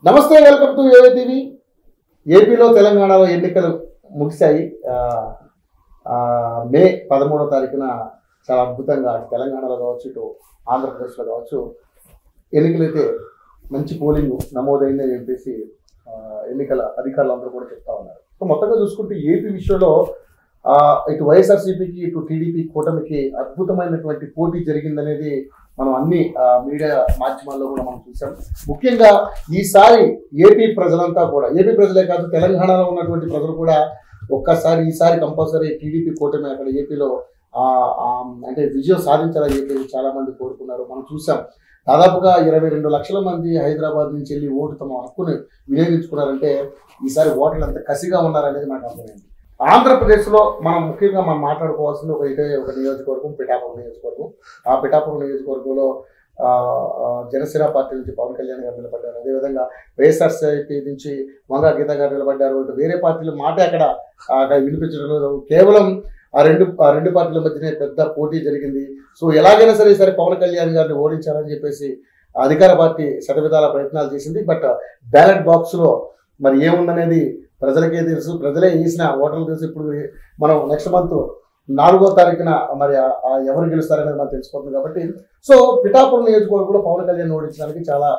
నమస్తే, welcome to ఏవే TV. ఏపీలో తెలంగాణలో ఎన్నికలు ముగిశాయి. మే 13వ తారీఖున చాలా అద్భుతంగా అటు తెలంగాణలో కావచ్చు, ఇటు ఆంధ్రప్రదేశ్లో కావచ్చు ఎన్నికలైతే మంచి పోలింగ్ నమోదైందని చెప్పేసి ఎన్నికల అధికారులు అందరూ కూడా చెప్తా ఉన్నారు. సో మొత్తంగా చూసుకుంటే ఏపీ విషయంలో ఇటు వైఎస్ఆర్సీపీకి ఇటు టీడీపీ కూటమికి అద్భుతమైనటువంటి పోటీ జరిగిందనేది మనం అన్ని మీడియా మాధ్యమాల్లో కూడా మనం చూసాం. ముఖ్యంగా ఈసారి ఏపీ ప్రజలంతా కూడా, ఏపీ ప్రజలే కాదు తెలంగాణలో ఉన్నటువంటి ప్రజలు కూడా ఒక్కసారి ఈసారి కంపల్సరీ టీడీపీ కూటమి అక్కడ ఏపీలో అంటే విజయం సాధించాలని చెప్పి చాలా మంది కోరుకున్నారు. మనం చూసాం దాదాపుగా 22 లక్షల మంది హైదరాబాద్ నుంచి వెళ్ళి ఓటు తమ హక్కుని వినియోగించుకున్నారంటే ఈసారి ఓటర్లు ఎంత కసిగా ఉన్నారనేది నాకు అర్థమైంది. ఆంధ్రప్రదేశ్లో మనం ముఖ్యంగా మనం మాట్లాడుకోవాల్సింది ఒక నియోజకవర్గం, పిఠాపురం నియోజకవర్గం. ఆ పిఠాపురం నియోజకవర్గంలో జనసేన పార్టీ నుంచి పవన్ కళ్యాణ్ గారు నిలబడ్డారు. అదేవిధంగా వైఎస్ఆర్సీపీ నుంచి వంగా గీత గారు నిలబడ్డారు. ఇటు వేరే పార్టీల మాట అక్కడ వినిపించడం లేదు. కేవలం ఆ రెండు పార్టీల మధ్యనే పెద్ద పోటీ జరిగింది. సో ఎలాగైనా సరే ఈసారి పవన్ కళ్యాణ్ గారిని ఓడించాలని చెప్పేసి అధికార పార్టీ శతవిధాల ప్రయత్నాలు చేసింది. బట్ బ్యాలెట్ బాక్స్ లో మరి ఏముందనేది ప్రజలకే తెలుసు, ప్రజలే వేసిన ఓటర్లు తెలుసు. ఇప్పుడు మనం నెక్స్ట్ మంత్ 4వ తారీఖున మరి ఎవరు గెలుస్తారనేది మనం తెలిసిపోతుంది. కాబట్టి సో పిఠాపురం నియోజకవర్గంలో పవన్ కళ్యాణ్ ఓడించడానికి చాలా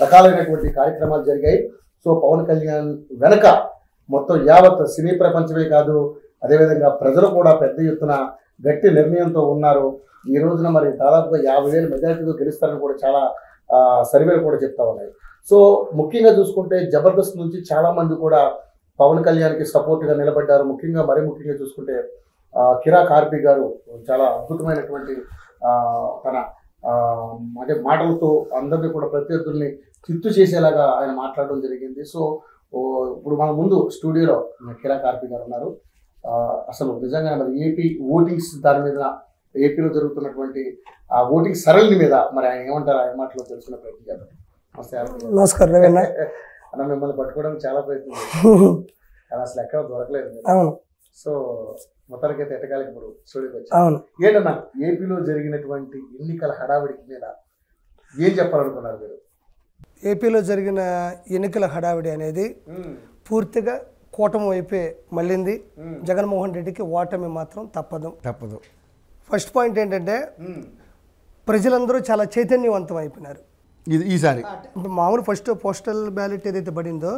రకాలైనటువంటి కార్యక్రమాలు జరిగాయి. సో పవన్ కళ్యాణ్ వెనక మొత్తం యావత్ సినీ ప్రపంచమే కాదు, అదేవిధంగా ప్రజలు కూడా పెద్ద ఎత్తున గట్టి నిర్ణయంతో ఉన్నారు. ఈ రోజున మరి దాదాపుగా 50,000 మెజారిటీతో గెలుస్తారని కూడా చాలా సర్వేలు కూడా చెప్తా ఉన్నాయి. సో ముఖ్యంగా చూసుకుంటే జబర్దస్త్ నుంచి చాలా మంది కూడా పవన్ కళ్యాణ్కి సపోర్ట్గా నిలబడ్డారు. ముఖ్యంగా చూసుకుంటే కిరా కార్పి గారు చాలా అద్భుతమైనటువంటి తన అంటే మాటలతో అందరినీ కూడా ప్రత్యర్థుల్ని చిత్తు చేసేలాగా ఆయన మాట్లాడడం జరిగింది. సో ఇప్పుడు మన ముందు స్టూడియోలో కిరా కార్పి గారు ఉన్నారు. అసలు నిజంగా మరి ఏపీ ఓటింగ్స్ దాని మీద, ఏపీలో జరుగుతున్నటువంటి ఆ ఓటింగ్ సరళి మీద మరి ఆయన ఏమంటారు, ఆయన మాటలో తెలుసుకునే ప్రయత్నం చేద్దాం. నమస్కారం అన్న, మిమ్మల్ని పట్టుకోవడానికి చాలా ప్రయత్నం కానీ అసలు ఎక్కడ దొరకలేదు. సో మొత్తానికైతే ఎట్టకాలకి ఇప్పుడు స్టూడియోకి వచ్చాను. ఏంటన్నా ఏపీలో జరిగినటువంటి ఎన్నికల హడావిడి మీద ఏం చెప్పాలనుకున్నారు మీరు? ఏపీలో జరిగిన ఎన్నికల హడావిడి అనేది పూర్తిగా కూటమి వైపే మళ్ళింది. జగన్మోహన్ రెడ్డికి ఓటమి మాత్రం తప్పదు. ఫస్ట్ పాయింట్ ఏంటంటే ప్రజలందరూ చాలా చైతన్యవంతం అయిపోయినారు ఈసారి. మామూలు ఫస్ట్ పోస్టల్ బ్యాలెట్ ఏదైతే పడిందో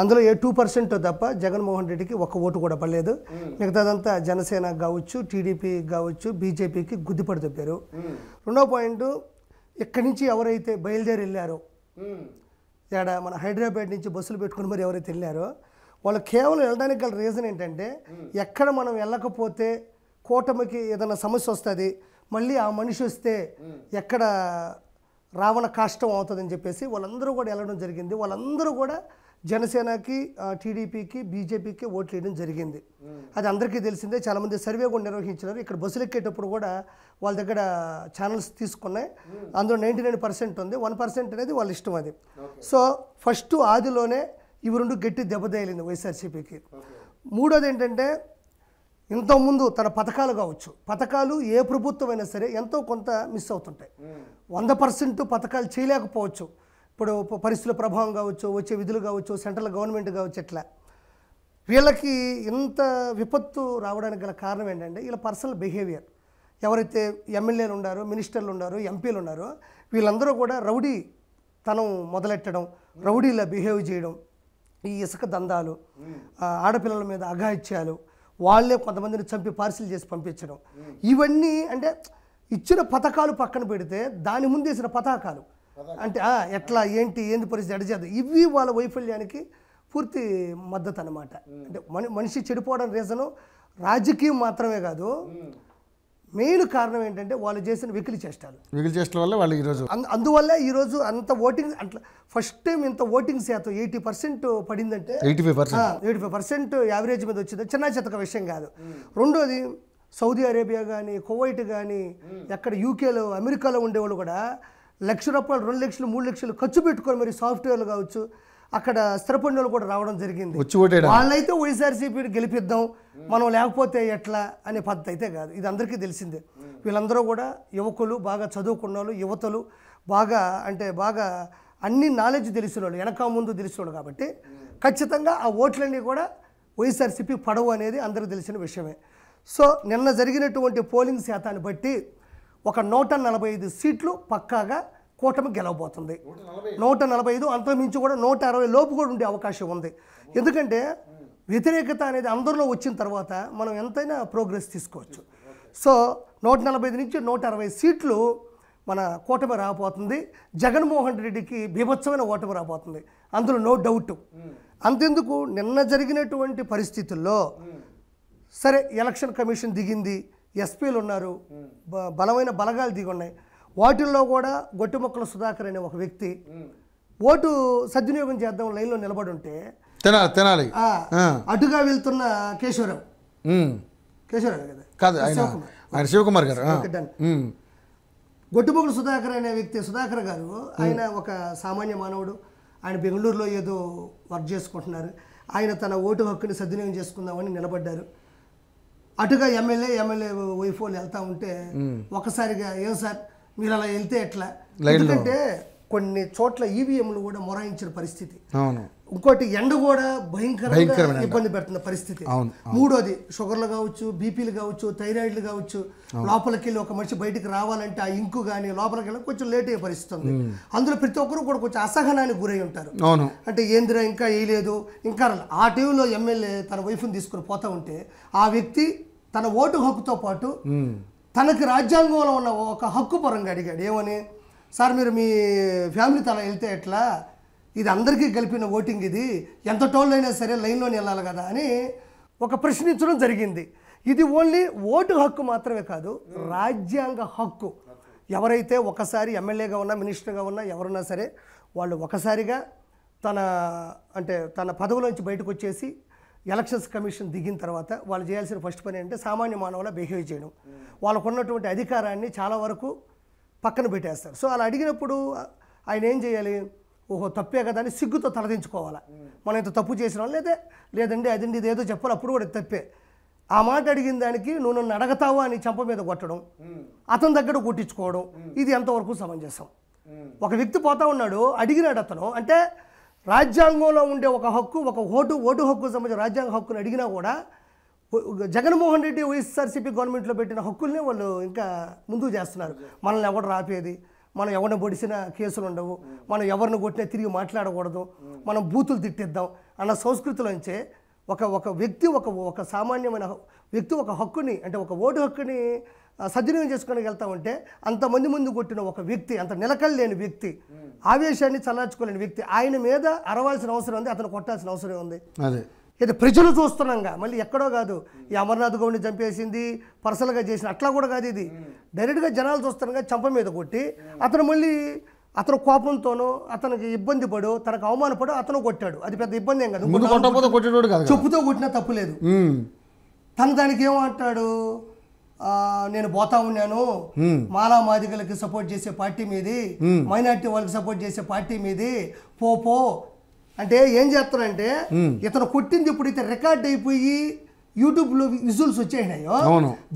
అందులో 2% తప్ప జగన్మోహన్ రెడ్డికి ఒక్క ఓటు కూడా పడలేదు. మిగతాదంతా జనసేన కావచ్చు, టీడీపీ కావచ్చు, బీజేపీకి గుద్దిపడి తప్పారు. రెండో పాయింట్, ఇక్కడి నుంచి ఎవరైతే బయలుదేరి వెళ్ళారో, మన హైదరాబాద్ నుంచి బస్సులు పెట్టుకుని మరి ఎవరైతే వెళ్ళారో వాళ్ళు కేవలం వెళ్ళడానికి గల రీజన్ ఏంటంటే ఎక్కడ మనం వెళ్ళకపోతే కూటమికి ఏదైనా సమస్య వస్తుంది, మళ్ళీ ఆ మనిషి వస్తే ఎక్కడ రావణ కాష్టం అవుతుందని చెప్పేసి వాళ్ళందరూ కూడా వెళ్ళడం జరిగింది. వాళ్ళందరూ కూడా జనసేనకి, టీడీపీకి, బీజేపీకి ఓట్లు వేయడం జరిగింది. అది అందరికీ తెలిసిందే. చాలామంది సర్వే కూడా నిర్వహించినారు. ఇక్కడ బస్సులు ఎక్కేటప్పుడు కూడా వాళ్ళ దగ్గర ఛానల్స్ తీసుకున్నాయి. అందులో 99% ఉంది, 1% అనేది వాళ్ళ ఇష్టం అది. సో ఫస్ట్ ఆదిలోనే ఇవి రెండు గట్టి దెబ్బతేలింది వైఎస్ఆర్సీపీకి. మూడోది ఏంటంటే ఇంతకుముందు తన పథకాలు కావచ్చు, పథకాలు ఏ ప్రభుత్వం అయినా సరే ఎంతో కొంత మిస్ అవుతుంటాయి. 100% పథకాలు చేయలేకపోవచ్చు. ఇప్పుడు పరిస్థితుల ప్రభావం కావచ్చు, వచ్చే విధులు కావచ్చు, సెంట్రల్ గవర్నమెంట్ కావచ్చు, ఎట్లా వీళ్ళకి ఇంత విపత్తు రావడానికి గల కారణం ఏంటంటే వీళ్ళ పర్సనల్ బిహేవియర్. ఎవరైతే ఎమ్మెల్యేలు ఉన్నారో, మినిస్టర్లు ఉన్నారో, ఎంపీలు ఉన్నారో వీళ్ళందరూ కూడా రౌడీ తనం మొదలెట్టడం, రౌడీలా బిహేవ్ చేయడం, ఈ ఇసుక దందాలు, ఆడపిల్లల మీద అఘాయిత్యాలు, వాళ్ళే కొంతమందిని చంపి పార్సిల్ చేసి పంపించడం, ఇవన్నీ అంటే ఇచ్చిన పథకాలు పక్కన పెడితే దాని ముందు వేసిన పథకాలు అంటే ఎట్లా ఏంటి పరిస్థితి అడిచేది, ఇవి వాళ్ళ వైఫల్యానికి పూర్తి మద్దతు అన్నమాట. అంటే మనిషి చెడిపోవడం రీజను రాజకీయం మాత్రమే కాదు, మెయిన్ కారణం ఏంటంటే వాళ్ళు చేసిన వెకిలి చేష్టల వల్ల వాళ్ళు ఈరోజు అందువల్ల ఈరోజు అంత ఓటింగ్ అట్లా ఫస్ట్ టైం ఇంత ఓటింగ్ శాతం 80% పడిందంటే 85% యావరేజ్ మీద వచ్చింది. చిన్న చితక విషయం కాదు. రెండోది సౌదీ అరేబియా కానీ, కువైట్ కానీ, ఎక్కడ యూకేలో, అమెరికాలో ఉండేవాళ్ళు కూడా ₹1,00,000, 2 లక్షలు, 3 లక్షలు ఖర్చు పెట్టుకొని మరి సాఫ్ట్వేర్లు కావచ్చు అక్కడ స్థిరపడిన కూడా రావడం జరిగింది. వాళ్ళైతే వైఎస్ఆర్సీపీని గెలిపిద్దాం, మనం లేకపోతే ఎట్లా అనే పద్ధతి అయితే కాదు. ఇది అందరికీ తెలిసిందే. వీళ్ళందరూ కూడా యువకులు, బాగా చదువుకున్న వాళ్ళు, యువతలు, బాగా అన్ని నాలెడ్జ్ తెలిసిన వాళ్ళు, వెనక ముందు తెలిసిన వాళ్ళు కాబట్టి ఖచ్చితంగా ఆ ఓట్లన్నీ కూడా వైఎస్ఆర్సీపీ పడవు అనేది అందరికీ తెలిసిన విషయమే. సో నిన్న జరిగినటువంటి పోలింగ్ శాతాన్ని బట్టి ఒక 145 సీట్లు పక్కాగా కూటమి గెలవబోతుంది. 145 అంతకుమించి కూడా 160 లోపు కూడా ఉండే అవకాశం ఉంది. ఎందుకంటే వ్యతిరేకత అనేది అందరిలో వచ్చిన తర్వాత మనం ఎంతైనా ప్రోగ్రెస్ తీసుకోవచ్చు. సో 145 నుంచి 160 సీట్లు మన కూటమి రాబోతుంది. జగన్మోహన్ రెడ్డికి బీభత్సమైన ఓటమి రాబోతుంది, అందులో నో డౌట్. అంతెందుకు, నిన్న జరిగినటువంటి పరిస్థితుల్లో సరే ఎలక్షన్ కమిషన్ దిగింది, ఎస్పీలు ఉన్నారు, బలమైన బలగాలు దిగి ఉన్నాయి. వాటిల్లో కూడా గొట్టిమొక్కల సుధాకర్ అనే ఒక వ్యక్తి ఓటు సద్వినియోగం చేద్దాం లైన్లో నిలబడి ఉంటే తినాలి అటుగా వెళ్తున్న కేశవరావు కదా కాదు, ఆయన శివకుమార్ గారు, గొట్టిమొక్కల సుధాకర్ అనే వ్యక్తి, సుధాకర్ గారు, ఆయన ఒక సామాన్య మానవుడు. ఆయన బెంగళూరులో ఏదో వర్క్ చేసుకుంటున్నారు. ఆయన తన ఓటు హక్కుని సద్వినియోగం చేసుకుందామని నిలబడ్డారు. అటుగా ఎమ్మెల్యే వైఫ్ వాళ్ళు వెళ్తూ ఉంటే ఒకసారిగా ఏం సార్ మీరు అలా వెళ్తే ఎట్లా, ఎందుకంటే కొన్ని చోట్ల ఈవీఎంలు కూడా మొరాయించిన పరిస్థితి, ఇంకోటి ఎండ కూడా భయంకరంగా ఇబ్బంది పెడుతున్న పరిస్థితి. మూడోది షుగర్లు కావచ్చు, బీపీలు కావచ్చు, థైరాయిడ్లు కావచ్చు, లోపలికి వెళ్ళి ఒక మనిషి బయటికి రావాలంటే ఆ ఇంకు కానీ లోపలికి వెళ్ళి కొంచెం లేట్ అయ్యే పరిస్థితి ఉంది. అందులో ప్రతి ఒక్కరు కూడా కొంచెం అసహనానికి గురై ఉంటారు. అంటే ఏందిరా ఇంకా వేయలేదు ఇంకా. ఆ టైంలో ఎమ్మెల్యే తన వైఫ్ని తీసుకుని పోతా ఉంటే ఆ వ్యక్తి తన ఓటు హక్కుతో పాటు తనకి రాజ్యాంగంలో ఉన్న ఒక హక్కు పరంగా అడిగాడు. ఏమని, సార్ మీరు మీ ఫ్యామిలీతో అలా వెళ్తే ఎట్లా, ఇది అందరికీ కలిపిన ఓటింగ్, ఇది ఎంత టోళ్ళు అయినా సరే లైన్లోనే వెళ్ళాలి కదా అని ఒక ప్రశ్నించడం జరిగింది. ఇది ఓన్లీ ఓటు హక్కు మాత్రమే కాదు, రాజ్యాంగ హక్కు. ఎవరైతే ఒకసారి ఎమ్మెల్యేగా ఉన్నా, మినిస్టర్గా ఉన్నా, ఎవరున్నా సరే వాళ్ళు ఒకసారిగా తన పదవిలోంచి బయటకు వచ్చేసి ఎలక్షన్స్ కమిషన్ దిగిన తర్వాత వాళ్ళు చేయాల్సిన ఫస్ట్ పని అంటే సామాన్య మానవుల బిహేవ్ చేయడం. వాళ్ళకు ఉన్నటువంటి అధికారాన్ని చాలా వరకు పక్కన పెట్టేస్తారు. సో అలా అడిగినప్పుడు ఆయన ఏం చేయాలి, ఓహో తప్పే కదా అని సిగ్గుతో తలదించుకోవాలా. మనం ఇంత తప్పు చేసిన లేదండి అదండి ఇదేదో చెప్పాలి, అప్పుడు కూడా తప్పే. ఆ మాట అడిగిన దానికి నువ్వు నన్ను అడగతావా అని చెంప మీద కొట్టడం, అతని దగ్గర కొట్టించుకోవడం, ఇది ఎంతవరకు సమంజసం? ఒక వ్యక్తి పోతా ఉన్నాడు, అడిగినాడు అతను, అంటే రాజ్యాంగంలో ఉండే ఒక హక్కు, ఒక ఓటు హక్కు సంబంధించిన రాజ్యాంగ హక్కుని అడిగినా కూడా జగన్మోహన్ రెడ్డి వైఎస్ఆర్సీపీ గవర్నమెంట్లో పెట్టిన హక్కుల్ని వాళ్ళు ఇంకా ముందుకు చేస్తున్నారు. మనల్ని ఎవరు రాపేది, మనం ఎవరిని పొడిసినా కేసులు ఉండవు, మనం ఎవరిని కొట్టినా తిరిగి మాట్లాడకూడదు, మనం బూతులు తిట్టిద్దాం అన్న సంస్కృతిలోంచే ఒక వ్యక్తి ఒక సామాన్యమైన వ్యక్తి ఒక హక్కుని, అంటే ఒక ఓటు హక్కుని సద్వినియోగం చేసుకొని వెళ్తా ఉంటే అంతమంది ముందు కొట్టిన ఒక వ్యక్తి, అంత నిలకడలేని వ్యక్తి, ఆవేశాన్ని చల్లార్చుకోలేని వ్యక్తి, ఆయన మీద అరవాల్సిన అవసరం ఉంది, అతను కొట్టాల్సిన అవసరం ఉంది. ఇది ప్రజలు చూస్తున్నాంగా, మళ్ళీ ఎక్కడో కాదు ఈ అమర్నాథ్ గౌడ్ని చంపేసింది పర్సనల్గా చేసిన అట్లా కూడా కాదు, ఇది డైరెక్ట్గా జనాలు చూస్తున్నాగా చంప మీద కొట్టి అతను మళ్ళీ అతను కోపంతోనో అతనికి ఇబ్బంది పడో తనకు అవమానపడో అతను కొట్టాడు. అది పెద్ద ఇబ్బంది ఏం కాదు, చెప్పుతో కొట్టినా తప్పు లేదు. తను దానికి ఏమంటాడు, నేను పోతా ఉన్నాను మాలా మాదిగలకి సపోర్ట్ చేసే పార్టీ మీది, మైనార్టీ వాళ్ళకి సపోర్ట్ చేసే పార్టీ మీది, పో అంటే ఏం చేస్తారంటే ఇతను కొట్టింది ఎప్పుడైతే రికార్డ్ అయిపోయి యూట్యూబ్లో విజువల్స్ వచ్చేసినాయో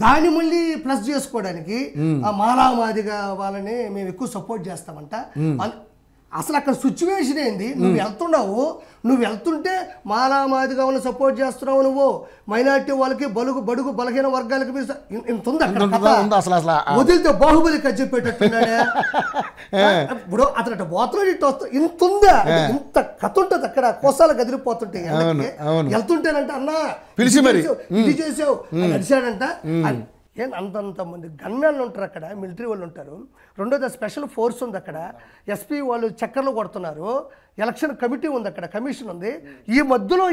దాన్ని మళ్ళీ ప్లస్ చేసుకోవడానికి ఆ మాలా మాదిగా వాళ్ళని మేము ఎక్కువ సపోర్ట్ చేస్తామంట. అసలు అక్కడ సిచ్యువేషన్ ఏంది, నువ్వు వెళ్తుంటే మాలా మాదిగా వాళ్ళని సపోర్ట్ చేస్తున్నావు, నువ్వు మైనార్టీ వాళ్ళకి బడుగు బలహీన వర్గాలకి ఇంత ఉంది అక్కడ. వదిలితే బాహుబలి కజ్జిపెట్టున్నాడే, ఇప్పుడు అతను పోతున్నాడు ఇట్టు వస్తా, ఇంత ఉందా, ఇంత కథ ఉంటుంది అక్కడ. కోసాలు కదిలిపోతుంటే వెళ్తుంటేనంట అన్నా ఇది చేసావు నడిచాడంట. అంతంతమంది గన్మెన్లు ఉంటారు అక్కడ, మిలిటరీ వాళ్ళు ఉంటారు. రెండోది స్పెషల్ ఫోర్స్ ఉంది అక్కడ, ఎస్పీ వాళ్ళు చక్కర్లు కొడుతున్నారు, ఎలక్షన్ కమిటీ ఉంది అక్కడ, కమిషన్ ఉంది. ఈ మధ్యలో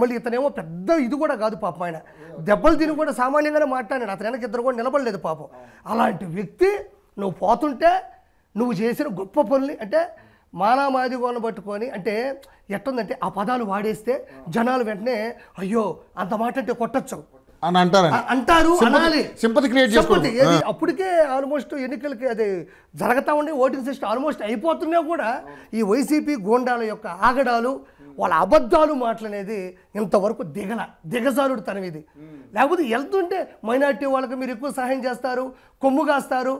మళ్ళీ ఇతనేమో పెద్ద ఇది కూడా కాదు పాపం, ఆయన దెబ్బలు తిని కూడా సామాన్యంగానే మాట్లాడాడు, అతను వెనక ఇద్దరు కూడా నిలబడలేదు పాపం. అలాంటి వ్యక్తి నువ్వు పోతుంటే నువ్వు చేసిన గొప్ప పనులు అంటే మానామాదిగోలను పట్టుకొని, అంటే ఎట్టుందంటే ఆ పదాలు వాడేస్తే జనాలు వెంటనే అయ్యో అంత మాట అంటే కొట్టచ్చు అంటారు, అనాలి, సింపతి క్రియేట్ చేసుకోండి. అప్పటికే ఆల్మోస్ట్ ఎన్నికలకి అది జరుగుతూ ఉండి ఓటింగ్ సిస్టమ్ ఆల్మోస్ట్ అయిపోతున్నా కూడా ఈ వైసీపీ గోండాల యొక్క ఆగడాలు, వాళ్ళ అబద్ధాలు మాటలనేది ఇంతవరకు దిగజారుడు తనం ఇది. లేకపోతే వెళ్తుంటే మైనార్టీ వాళ్ళకి మీరు ఎక్కువ సహాయం చేస్తారు, కొమ్ము కాస్తారు,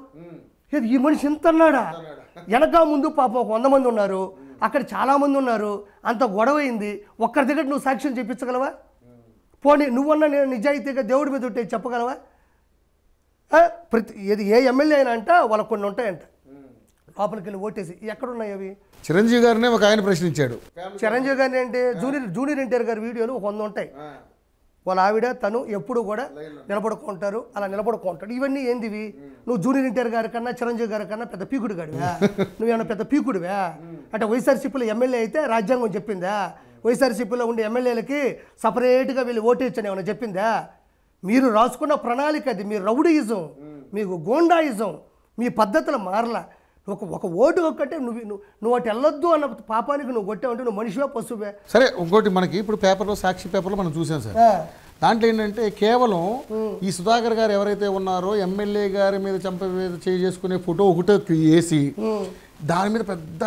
ఈ మనిషి ఇంత అన్నాడా, వెనక ముందు పాపం 100 మంది ఉన్నారు, అక్కడ చాలామంది ఉన్నారు, అంత గొడవ అయింది. ఒక్కరి దగ్గర నువ్వు సాక్ష్యం చెప్పించగలవా? పోనీ నువ్వన్నా నేను నిజాయితీగా దేవుడి మీద ఉంటే చెప్పగలవా? ఏ ఎమ్మెల్యే అయినా అంట వాళ్ళకు కొన్ని ఉంటాయంట, లోపలికి వెళ్ళి ఓటేసి ఎక్కడున్నాయి అవి? చిరంజీవి గారినే ఒక ఆయన ప్రశ్నించాడు. చిరంజీవి గారిని అంటే జూనియర్ ఎన్టీఆర్ గారి వీడియోలు 100 ఉంటాయి. వాళ్ళ ఆవిడ తను ఎప్పుడు కూడా నిలబడుకుంటారు, అలా నిలబడుకుంటాడు. ఇవన్నీ ఏందివి? నువ్వు జూనియర్ ఎన్టీఆర్ గారి కన్నా చిరంజీవి గారి కన్నా పెద్ద పీకుడు గాడివా? నువ్వేమన్నా పెద్ద పీకుడివా? అంటే వైఎస్ఆర్సీపీలో ఎమ్మెల్యే అయితే రాజ్యాంగం చెప్పిందా? వైఎస్ఆర్సీపీలో ఉండే ఎమ్మెల్యేలకి సపరేట్గా వీళ్ళు ఓటేయచ్చని ఏమైనా చెప్పిందా? మీరు రాసుకున్న ప్రణాళిక అది. మీరు రౌడీయిజం, మీకు గోండాయిజం, మీ పద్ధతులు మారలా. ఒక ఓటు ఒక్కటే నువ్వు అటు వెళ్ళొద్దు అన్న పాపానికి నువ్వు కొట్టావంటే నువ్వు మనిషివే పశువే. సరే, ఇంకోటి మనకి ఇప్పుడు పేపర్లో, సాక్షి పేపర్లో మనం చూసాం సార్. దాంట్లో ఏంటంటే కేవలం ఈ సుధాకర్ గారు ఎవరైతే ఉన్నారో ఎమ్మెల్యే గారి మీద చంప మీద చేసుకునే ఫోటో ఒకటే వేసి దాని మీద పెద్ద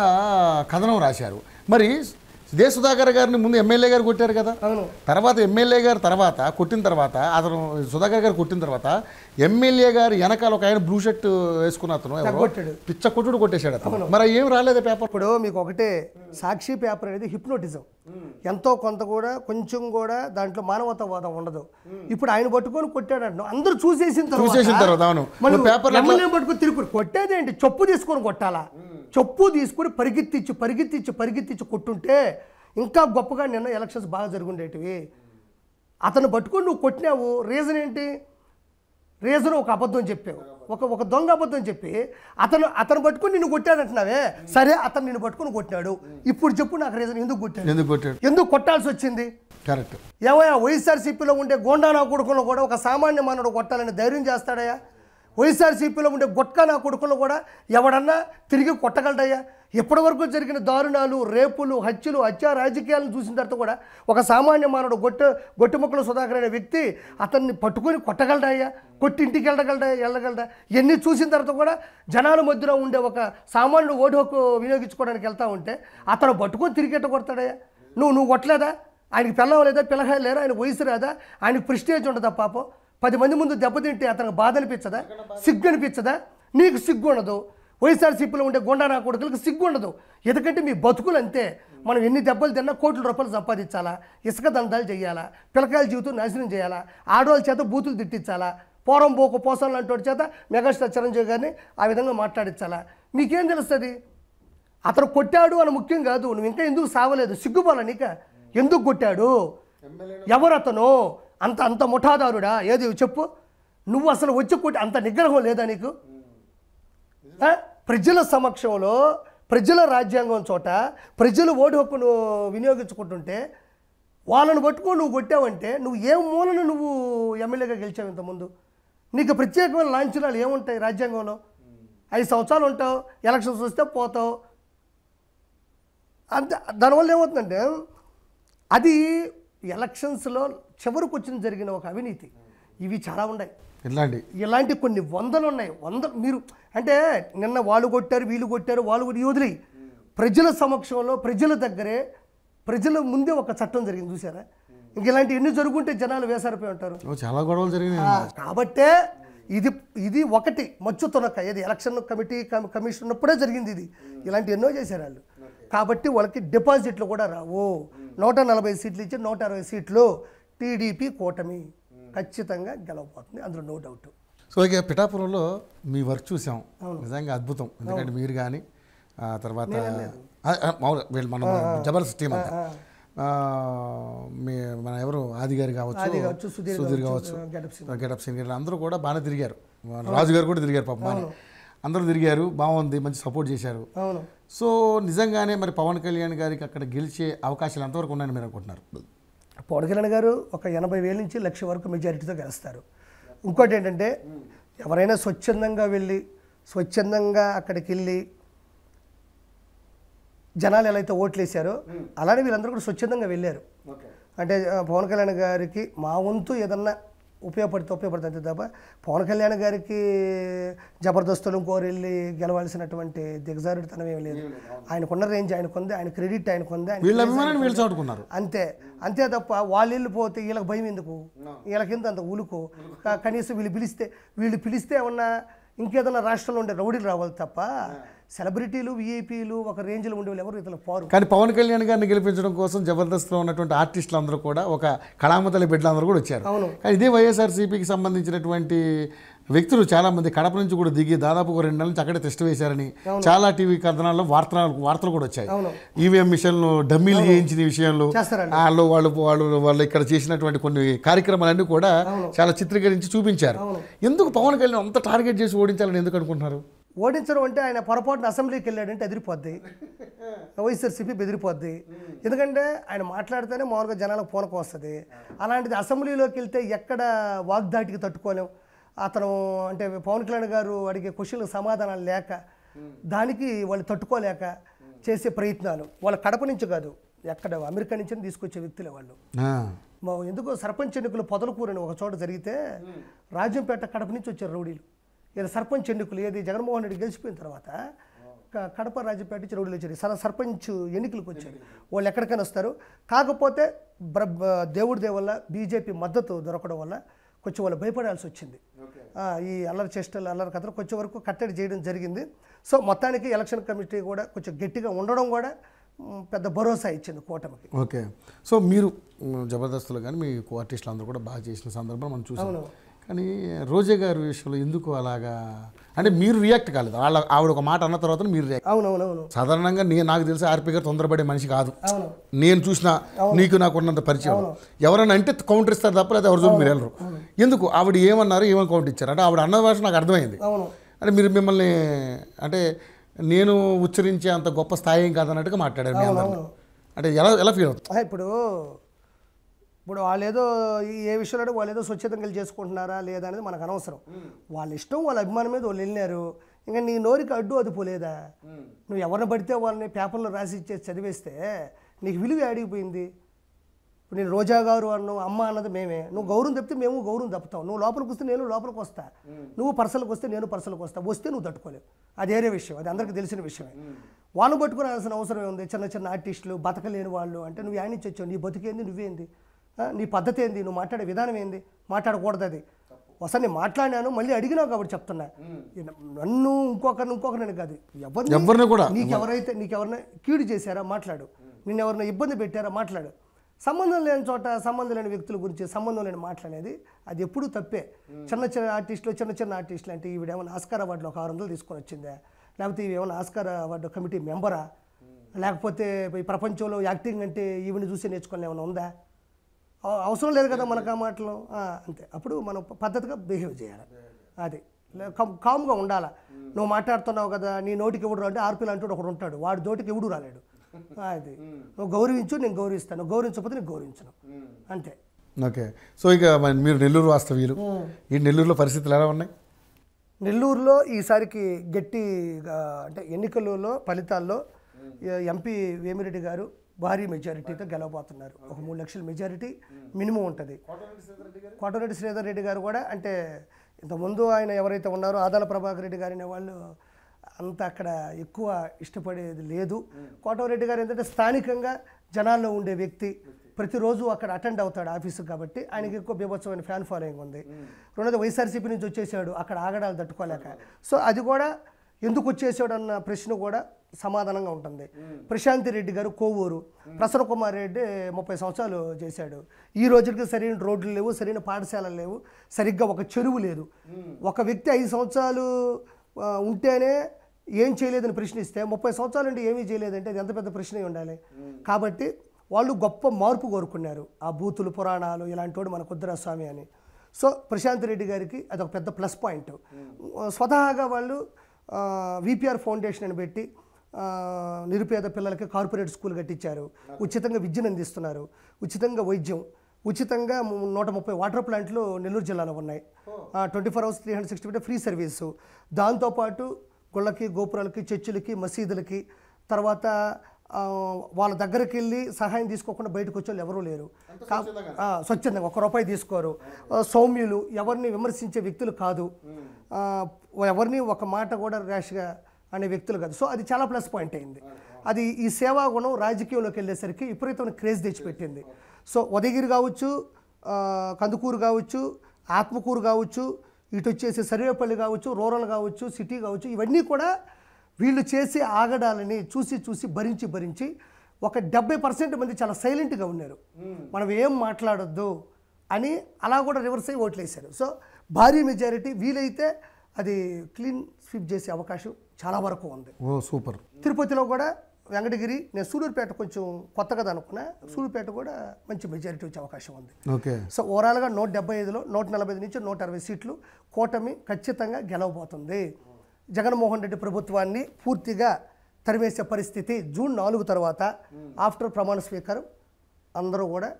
కథనం రాశారు. మరి ఇదే సుధాకర్ గారిని ముందు ఎమ్మెల్యే గారు కొట్టారు కదా, తర్వాత ఎమ్మెల్యే గారు తర్వాత కొట్టిన తర్వాత అతను సుధాకర్ గారు కొట్టిన తర్వాత ఎమ్మెల్యే గారు వెనకాల ఒక ఆయన బ్లూ షర్ట్ వేసుకున్న అతను పిచ్చ కొట్టుడు కొట్టేశాడు అతను. మరి ఏం రాలేదు పేపర్. ఇప్పుడు మీకు ఒకటే, సాక్షి పేపర్ అనేది హిప్నోటిజం. ఎంతో కొంత కూడా కొంచెం కూడా దాంట్లో మానవతావాదం ఉండదు. ఇప్పుడు ఆయన పట్టుకొని కొట్టాడు అంటున్నాం, అందరూ చూసేసిన తర్వాత ఎమ్మెల్యే పట్టుకొని తిరుగు కొట్టేదేంటి? చెప్పు తీసుకొని కొట్టాలా? చెప్పు తీసుకుని పరిగెత్తించి కొట్టుంటే ఇంకా గొప్పగా నిన్న ఎలక్షన్స్ బాగా జరుగుండేటివి. అతను పట్టుకొని నువ్వు కొట్టినావు, రీజన్ ఏంటి? రీజన్ ఒక అబద్ధం చెప్పావు, ఒక దొంగ అబద్ధం చెప్పి అతను పట్టుకొని నిన్ను కొట్టాడంటున్నావే. సరే, అతను నిన్ను పట్టుకొని కొట్టాడు, ఇప్పుడు చెప్పు నాకు రీజన్ ఎందుకు కొట్టాడు, ఎందుకు కొట్టాల్సి వచ్చింది? కరెక్ట్. ఏమయ్యా, వైఎస్ఆర్సీపీలో ఉండే గోండానా కొడుకులను కూడా ఒక సామాన్య మానవుడు కొట్టాలని ధైర్యం చేస్తాడయ్యా? వైఎస్ఆర్సీపీలో ఉండే గుట్కా నా కొడుకులు కూడా ఎవడన్నా తిరిగి కొట్టగలడయ్యా? ఎప్పటి వరకు జరిగిన దారుణాలు, రేపులు, హత్యలు, హత్యా రాజకీయాలను చూసిన తర్వాత కూడా ఒక సామాన్య మానవుడు గొట్టుముక్కల సుధాకర్ అనే వ్యక్తి అతన్ని పట్టుకొని కొట్టగలడయ్యా? కొట్టి ఇంటికి వెళ్ళగలడా? ఎన్ని చూసిన తర్వాత కూడా జనాల మధ్యలో ఉండే ఒక సామాన్యుడు ఓటు హక్కు వినియోగించుకోవడానికి వెళ్తా ఉంటే అతను పట్టుకొని తిరిగేట కొడతాడయ్యా? నువ్వు కొట్టలేదా? ఆయనకి పిల్లవ లేదా, పిల్లకాయలు లేరా? ఆయనకు వయసు రాదా? ఆయనకు ప్రెస్టేజ్ ఉండదా? పాపం 10 మంది ముందు దెబ్బతింటే అతనికి బాధ అనిపించదా? సిగ్గు అనిపించదా? నీకు సిగ్గు ఉండదు. వైఎస్ఆర్సీపీలో ఉండే గొండా కొడుకులకు సిగ్గు ఉండదు. ఎందుకంటే మీ బతుకులు అంతే. మనం ఎన్ని దెబ్బలు తిన్నా కోట్ల రూపాయలు సంపాదించాలా, ఇసుక దందాలు చేయాలా, పిల్లకాయల జీవితం నాశనం చేయాలా, ఆడవాళ్ళ చేత బూతులు తిట్టించాలా, పోసం లాంటి చేత మెగాస్టార్ చిరంజీవి గారిని ఆ విధంగా మాట్లాడించాలా? మీకేం తెలుస్తుంది? అతను కొట్టాడు అని ముఖ్యం కాదు. నువ్వు ఇంకా ఎందుకు సావలేదు? సిగ్గుపోలా నీక? ఎందుకు కొట్టాడు? ఎవరు అతను? అంత ముఠాదారుడా? ఏది చెప్పు. నువ్వు అసలు వచ్చి కొట్టి అంత నిగ్రహం లేదా నీకు? ప్రజల సమక్షంలో, ప్రజల రాజ్యాంగం చోట ప్రజలు ఓటు హక్కును వినియోగించుకుంటుంటే వాళ్ళను పట్టుకొని నువ్వు కొట్టావంటే నువ్వు ఏ మూలను నువ్వు ఎమ్మెల్యేగా గెలిచావు ఇంతకుముందు? నీకు ప్రత్యేకమైన లాంఛనాలు ఏముంటాయి రాజ్యాంగంలో? 5 సంవత్సరాలు ఉంటావు, ఎలక్షన్స్ వస్తే పోతావు. అంతే. దానివల్ల ఏమవుతుందంటే అది ఎలక్షన్స్లో చివరికి వచ్చిన జరిగిన ఒక అవినీతి. ఇవి చాలా ఉన్నాయి, ఇలాంటి కొన్ని వందలు ఉన్నాయి. మీరు అంటే నిన్న వాళ్ళు కొట్టారు, వీళ్ళు కొట్టారు, వాళ్ళు కూడా వదిలి ప్రజల సమక్షంలో, ప్రజల దగ్గరే, ప్రజల ముందే ఒక చట్టం జరిగింది చూసారా? ఇంక ఇలాంటి ఎన్ని జరుగుంటే జనాలు వేసారిపోయి ఉంటారు. చాలా గొడవలు జరిగినాయి. కాబట్టే ఇది ఒకటి మచ్చు తొనక. ఏది ఎలక్షన్ కమిషన్ ఉన్నప్పుడే జరిగింది ఇది. ఇలాంటి ఎన్నో చేశారు వాళ్ళు. కాబట్టి వాళ్ళకి డిపాజిట్లు కూడా రావు. 140 సీట్లు ఇచ్చి 160 సీట్లు టీడీపీ కూటమి ఖచ్చితంగా గెలవబోతుంది, అందులో నో డౌట్. సో ఇక పిఠాపురంలో మీ వర్క్ చూసాం, నిజంగా అద్భుతం. ఎందుకంటే మీరు కానీ తర్వాత వీళ్ళు మన జబర్దస్త్ టీం అంతా, మన ఎవరు ఆది గారు కావచ్చు, సుధీర్ కావచ్చు, గెటప్ సింగ్ గారు అందరూ కూడా బాగానే తిరిగారు. రాజు గారు కూడా తిరిగారు పాపం, బాగా అందరూ తిరిగారు. బాగుంది, మంచి సపోర్ట్ చేశారు. సో నిజంగానే మరి పవన్ కళ్యాణ్ గారికి అక్కడ గెలిచే అవకాశాలు ఎంతవరకు ఉన్నాయని మీరు అనుకుంటున్నారు? పవన్ కళ్యాణ్ గారు ఒక 80,000 నుంచి 1,00,000 వరకు మెజారిటీతో గెలుస్తారు. ఇంకోటి ఏంటంటే ఎవరైనా స్వచ్ఛందంగా వెళ్ళి, స్వచ్ఛందంగా అక్కడికి వెళ్ళి జనాలు ఎలా అయితే ఓట్లు వేశారో అలానే వీళ్ళందరూ కూడా స్వచ్ఛందంగా వెళ్ళారు. అంటే పవన్ కళ్యాణ్ గారికి మా వంతు ఏదన్నా ఉపయోగపడుతుంది అంతే తప్ప పవన్ కళ్యాణ్ గారికి జబర్దస్తులు ఇంకోరు వెళ్ళి గెలవాల్సినటువంటి దిగజారుడితనం ఏమి లేదు. ఆయనకున్న రేంజ్ ఆయనకుంది, ఆయన క్రెడిట్ ఆయనకుంది, అంతే. అంతే తప్ప వాళ్ళు వెళ్ళిపోతే వీళ్ళకి భయం ఎందుకు? వీళ్ళకింత అంత ఉలుకు. కనీసం వీళ్ళు పిలిస్తే ఏమన్నా ఇంకేదన్నా రాష్ట్రంలో ఉండే రౌడీలు రావాలి తప్ప సెలబ్రిటీలు విఐపీలు ఒక రేంజ్లో ఉండేవాళ్ళు ఎవరు ఇతను పోరు. కానీ పవన్ కళ్యాణ్ గారిని గెలిపించడం కోసం జబర్దస్త్లో ఉన్నటువంటి ఆర్టిస్టులు అందరూ కూడా ఒక కళామతల్లి బిడ్డలందరూ కూడా వచ్చారు. అవును. కానీ ఇదే వైఎస్ఆర్సీపీకి సంబంధించినటువంటి వ్యక్తులు చాలా మంది కడప నుంచి కూడా దిగి దాదాపు 2 నెలల నుంచి అక్కడే టెస్ట్ వేశారని చాలా టీవీ కథనాల్లో వార్తలు కూడా వచ్చాయి. ఈవీఎం మిషన్లు డమ్మీలు చేయించిన విషయంలో వాళ్ళు ఇక్కడ చేసినటువంటి కొన్ని కార్యక్రమాలన్నీ కూడా చాలా చిత్రీకరించి చూపించారు. ఎందుకు పవన్ కళ్యాణ్ అంత టార్గెట్ చేసి ఓడించాలని ఎందుకు అనుకుంటున్నారు? ఓడించడం అంటే ఆయన పొరపాటున అసెంబ్లీకి వెళ్ళాడంటే ఎదిరిపోద్ది, వైఎస్ఆర్సీపీ బెదిరిపోద్ది. ఎందుకంటే ఆయన మాట్లాడితేనే మామూలుగా జనాలకు పూనకం వస్తుంది. అలాంటిది అసెంబ్లీలోకి వెళ్తే ఎక్కడ వాగ్దాటికి తట్టుకోలేం. అతను అంటే పవన్ కళ్యాణ్ గారు అడిగే క్వశ్చన్లకు సమాధానాలు లేక దానికి వాళ్ళు తట్టుకోలేక చేసే ప్రయత్నాలు. వాళ్ళ కడప నుంచి కాదు, ఎక్కడ అమెరికా నుంచి తీసుకొచ్చే వ్యక్తులే వాళ్ళు. ఎందుకో సర్పంచ్ ఎన్నికలు పొదలకూరని ఒక చోట జరిగితే రాజంపేట కడప నుంచి వచ్చారు రౌడీలు. ఏదో సర్పంచ్ ఎన్నికలు ఏది జగన్మోహన్ రెడ్డి గెలిచిపోయిన తర్వాత కడప రాజంపేట నుంచి రౌడీలు వచ్చారు. సర్పంచ్ ఎన్నికలకు వచ్చారు. వాళ్ళు ఎక్కడికైనా వస్తారు. కాకపోతే దేవుడి దేవల్ల బీజేపీ మద్దతు దొరకడం వల్ల కొంచెం వాళ్ళు భయపడాల్సి వచ్చింది. ఈ అల్లరి చేష్టలు అల్లరి కథలు కొంచెం వరకు కట్టడి చేయడం జరిగింది. సో మొత్తానికి ఎలక్షన్ కమిటీ కూడా కొంచెం గట్టిగా ఉండడం కూడా పెద్ద భరోసా ఇచ్చింది కూటమికి. ఓకే. సో మీరు జబర్దస్త్లో కానీ మీ కో ఆర్టిస్టులు అందరూ కూడా బాగా చేసిన సందర్భం మనం చూసాం. కానీ రోజా గారి విషయంలో ఎందుకు అలాగా అంటే మీరు రియాక్ట్ కాలేదు? ఆవిడ ఒక మాట అన్న తర్వాత మీరు రియాక్ట్. అవునవునవును. సాధారణంగా నాకు తెలిసి ఆర్పీ గారు తొందరపడే మనిషి కాదు. నేను చూసిన నాకు ఉన్నంత పరిచయం. ఎవరైనా అంటే కౌంటర్ ఇస్తారు తప్ప లేదా ఎవరు మీరు వెళ్ళరు. ఎందుకు ఆవిడ ఏమన్నారు ఏమని కౌంటర్ ఇచ్చారు అంటే ఆవిడ అన్న భాష నాకు అర్థమైంది. అంటే మీరు మిమ్మల్ని అంటే నేను ఉచ్చరించే అంత గొప్ప స్థాయి ఏం కాదన్నట్టుగా మాట్లాడారు మీ అందరినీ. అంటే ఎలా ఫీల్ అవుతుంది? ఇప్పుడు వాళ్ళు ఏదో ఏ విషయంలో వాళ్ళు ఏదో స్వచ్ఛతంగా చేసుకుంటున్నారా లేదా అనేది మనకు అనవసరం. వాళ్ళ ఇష్టం, వాళ్ళ అభిమానం మీద వాళ్ళు వెళ్ళినారు. ఇంకా నీ నోరికి అడ్డు అదుపోలేదా? నువ్వు ఎవరిని పడితే వాళ్ళని పేపర్లో రాసి ఇచ్చేసి చదివేస్తే నీకు విలువ అడిగిపోయింది. ఇప్పుడు నేను రోజా గారు అన్నావు, అమ్మ అన్నది మేమే. నువ్వు గౌరవం తప్పితే మేము గౌరవం తప్పుతావు. నువ్వు లోపలికి వస్తే నేను లోపలికి వస్తా, నువ్వు పర్సలకు వస్తే నేను పర్సలకు వస్తే నువ్వు తట్టుకోలేవు. అది వేరే విషయం, అది అందరికీ తెలిసిన విషయమే. వాళ్ళు పట్టుకునాల్సిన అవసరం ఉంది. చిన్న చిన్న ఆర్టిస్టులు బతకలేని వాళ్ళు అంటే నువ్వు యాడ్ నుంచి వచ్చావు, నీ బతికేంది, నువ్వేంది, నీ పద్ధతి ఏంది, నువ్వు మాట్లాడే విధానం ఏంది, మాట్లాడకూడదు. అది ఒకసారి నేను మాట్లాడినాను, మళ్ళీ అడిగినావు కాబట్టి చెప్తున్నా. నన్ను ఇంకొకరిని కాదు, ఎవరిని కూడా నీకెవరైనా కీడు చేశారా మాట్లాడు, నిన్ను ఎవరైనా ఇబ్బంది పెట్టారా మాట్లాడు. సంబంధం లేని చోట సంబంధం లేని వ్యక్తుల గురించి సంబంధం లేని మాట్లాడేది అది ఎప్పుడూ తప్పే. చిన్న చిన్న ఆర్టిస్టులు అంటే ఈవిడేమైనా ఆస్కార్ అవార్డులో ఒక 600 తీసుకొని వచ్చిందా, లేకపోతే ఇవేమైనా ఆస్కార్ అవార్డు కమిటీ మెంబరా, లేకపోతే ఈ ప్రపంచంలో యాక్టింగ్ అంటే ఈవిని చూసి నేర్చుకోవాలి ఏమైనా ఉందా? అవసరం లేదు కదా మనకు ఆ మాటలు. అంతే. అప్పుడు మనం పద్ధతిగా బిహేవ్ చేయాలి. అది కామ్గా ఉండాలి. నువ్వు మాట్లాడుతున్నావు కదా, నీ నోటికి ఎవడు అంటే ఆర్పీలు అంటూ ఒకడు ఉంటాడు, వాడి నోటికి ఎవడు రాలేడు. అది నువ్వు గౌరవించు, నేను గౌరవిస్తాను, గౌరవించకపోతే నేను గౌరవించను, అంతే. ఓకే. సో ఇక మీరు నెల్లూరు వాస్తవ్యులు, ఈ నెల్లూరులో పరిస్థితులు ఎలా ఉన్నాయి? నెల్లూరులో ఈసారికి గట్టిగా అంటే ఎన్నికలలో ఫలితాల్లో ఎంపీ వేమిరెడ్డి గారు భారీ మెజారిటీతో గెలవబోతున్నారు. ఒక 3 లక్షల మెజారిటీ మినిమం ఉంటుంది. కోటరెడ్డి శ్రీధర్ రెడ్డి గారు కూడా అంటే ఇంతకుముందు ఆయన ఎవరైతే ఉన్నారో ఆదాల ప్రభాకర్ రెడ్డి గారి వాళ్ళు అంత అక్కడ ఎక్కువ ఇష్టపడేది లేదు. కోటరెడ్డి గారు ఏంటంటే స్థానికంగా జనాల్లో ఉండే వ్యక్తి, ప్రతిరోజు అక్కడ అటెండ్ అవుతాడు ఆఫీసు కాబట్టి ఆయనకి ఎక్కువ బీభత్సమైన ఫ్యాన్ ఫాలోయింగ్ ఉంది. రెండోది వైఎస్ఆర్సీపీ నుంచి వచ్చేసాడు, అక్కడ ఆగడాలు తట్టుకోలేక. సో అది కూడా ఎందుకు వచ్చేసాడు అన్న ప్రశ్న కూడా సమాధానంగా ఉంటుంది. ప్రశాంతి రెడ్డి గారు కోవూరు, ప్రసన్న కుమార్ రెడ్డి 30 సంవత్సరాలు చేశాడు. ఈ రోజుకి సరైన రోడ్లు లేవు, సరైన పాఠశాలలు లేవు, సరిగ్గా ఒక చెరువు లేదు. ఒక వ్యక్తి 5 సంవత్సరాలు ఉంటేనే ఏం చేయలేదని ప్రశ్నిస్తే 30 సంవత్సరాలు అంటే ఏమీ చేయలేదంటే అది ఎంత పెద్ద ప్రశ్నే ఉండాలి. కాబట్టి వాళ్ళు గొప్ప మార్పు కోరుకున్నారు. ఆ బూతులు పురాణాలు ఇలాంటి వాడు మన కుద్దరా స్వామి అని. సో ప్రశాంత్ రెడ్డి గారికి అదొక పెద్ద ప్లస్ పాయింట్. స్వతహాగా వాళ్ళు విపిఆర్ ఫౌండేషన్ అని పెట్టి నిరుపేద పిల్లలకి కార్పొరేట్ స్కూల్ కట్టించారు, ఉచితంగా విద్యను అందిస్తున్నారు, ఉచితంగా వైద్యం, ఉచితంగా 130 వాటర్ ప్లాంట్లు నెల్లూరు జిల్లాలో ఉన్నాయి. 24 hours 365 ఫ్రీ సర్వీసు. దాంతోపాటు గుళ్ళకి, గోపురాలకి, చర్చిలకి, మసీదులకి, తర్వాత వాళ్ళ దగ్గరికి వెళ్ళి సహాయం తీసుకోకుండా బయటకు వచ్చే వాళ్ళు ఎవరూ లేరు. స్వచ్ఛందంగా ₹1 తీసుకోరు. సౌమ్యులు, ఎవరిని విమర్శించే వ్యక్తులు కాదు, ఎవరిని ఒక మాట కూడా ర్యాష్గా అనే వ్యక్తులు కాదు. సో అది చాలా ప్లస్ పాయింట్ అయింది. అది ఈ సేవా గుణం రాజకీయంలోకి వెళ్ళేసరికి విపరీతమైన క్రేజ్ తెచ్చిపెట్టింది. సో ఉదయగిరి కావచ్చు, కందుకూరు కావచ్చు, ఆత్మకూరు కావచ్చు, ఇటు వచ్చేసి సర్వేపల్లి కావచ్చు, రూరల్ కావచ్చు, సిటీ కావచ్చు, ఇవన్నీ కూడా వీళ్ళు చేసే ఆగడాలని చూసి చూసి భరించి ఒక 70% మంది చాలా సైలెంట్గా ఉన్నారు. మనం ఏం మాట్లాడొద్దు అని అలా కూడా రివర్స్ అయ్యి ఓట్లు వేశారు. సో భారీ మెజారిటీ వీలైతే అది క్లీన్ స్వీప్ చేసే అవకాశం చాలా వరకు ఉంది. ఓ సూపర్. తిరుపతిలో కూడా వెంకటగిరి, నేను సూలూరుపేట కొంచెం కొత్త కదా అనుకున్నా, సూలూరుపేట కూడా మంచి మెజారిటీ వచ్చే అవకాశం ఉంది. ఓకే. సో ఓవరాల్గా 175లో 145 నుంచి 160 సీట్లు కూటమి ఖచ్చితంగా గెలవబోతుంది. జగన్మోహన్ రెడ్డి ప్రభుత్వాన్ని పూర్తిగా తరివేసే పరిస్థితి జూన్ 4 తర్వాత ఆఫ్టర్ ప్రమాణ స్వీకారం అందరూ కూడా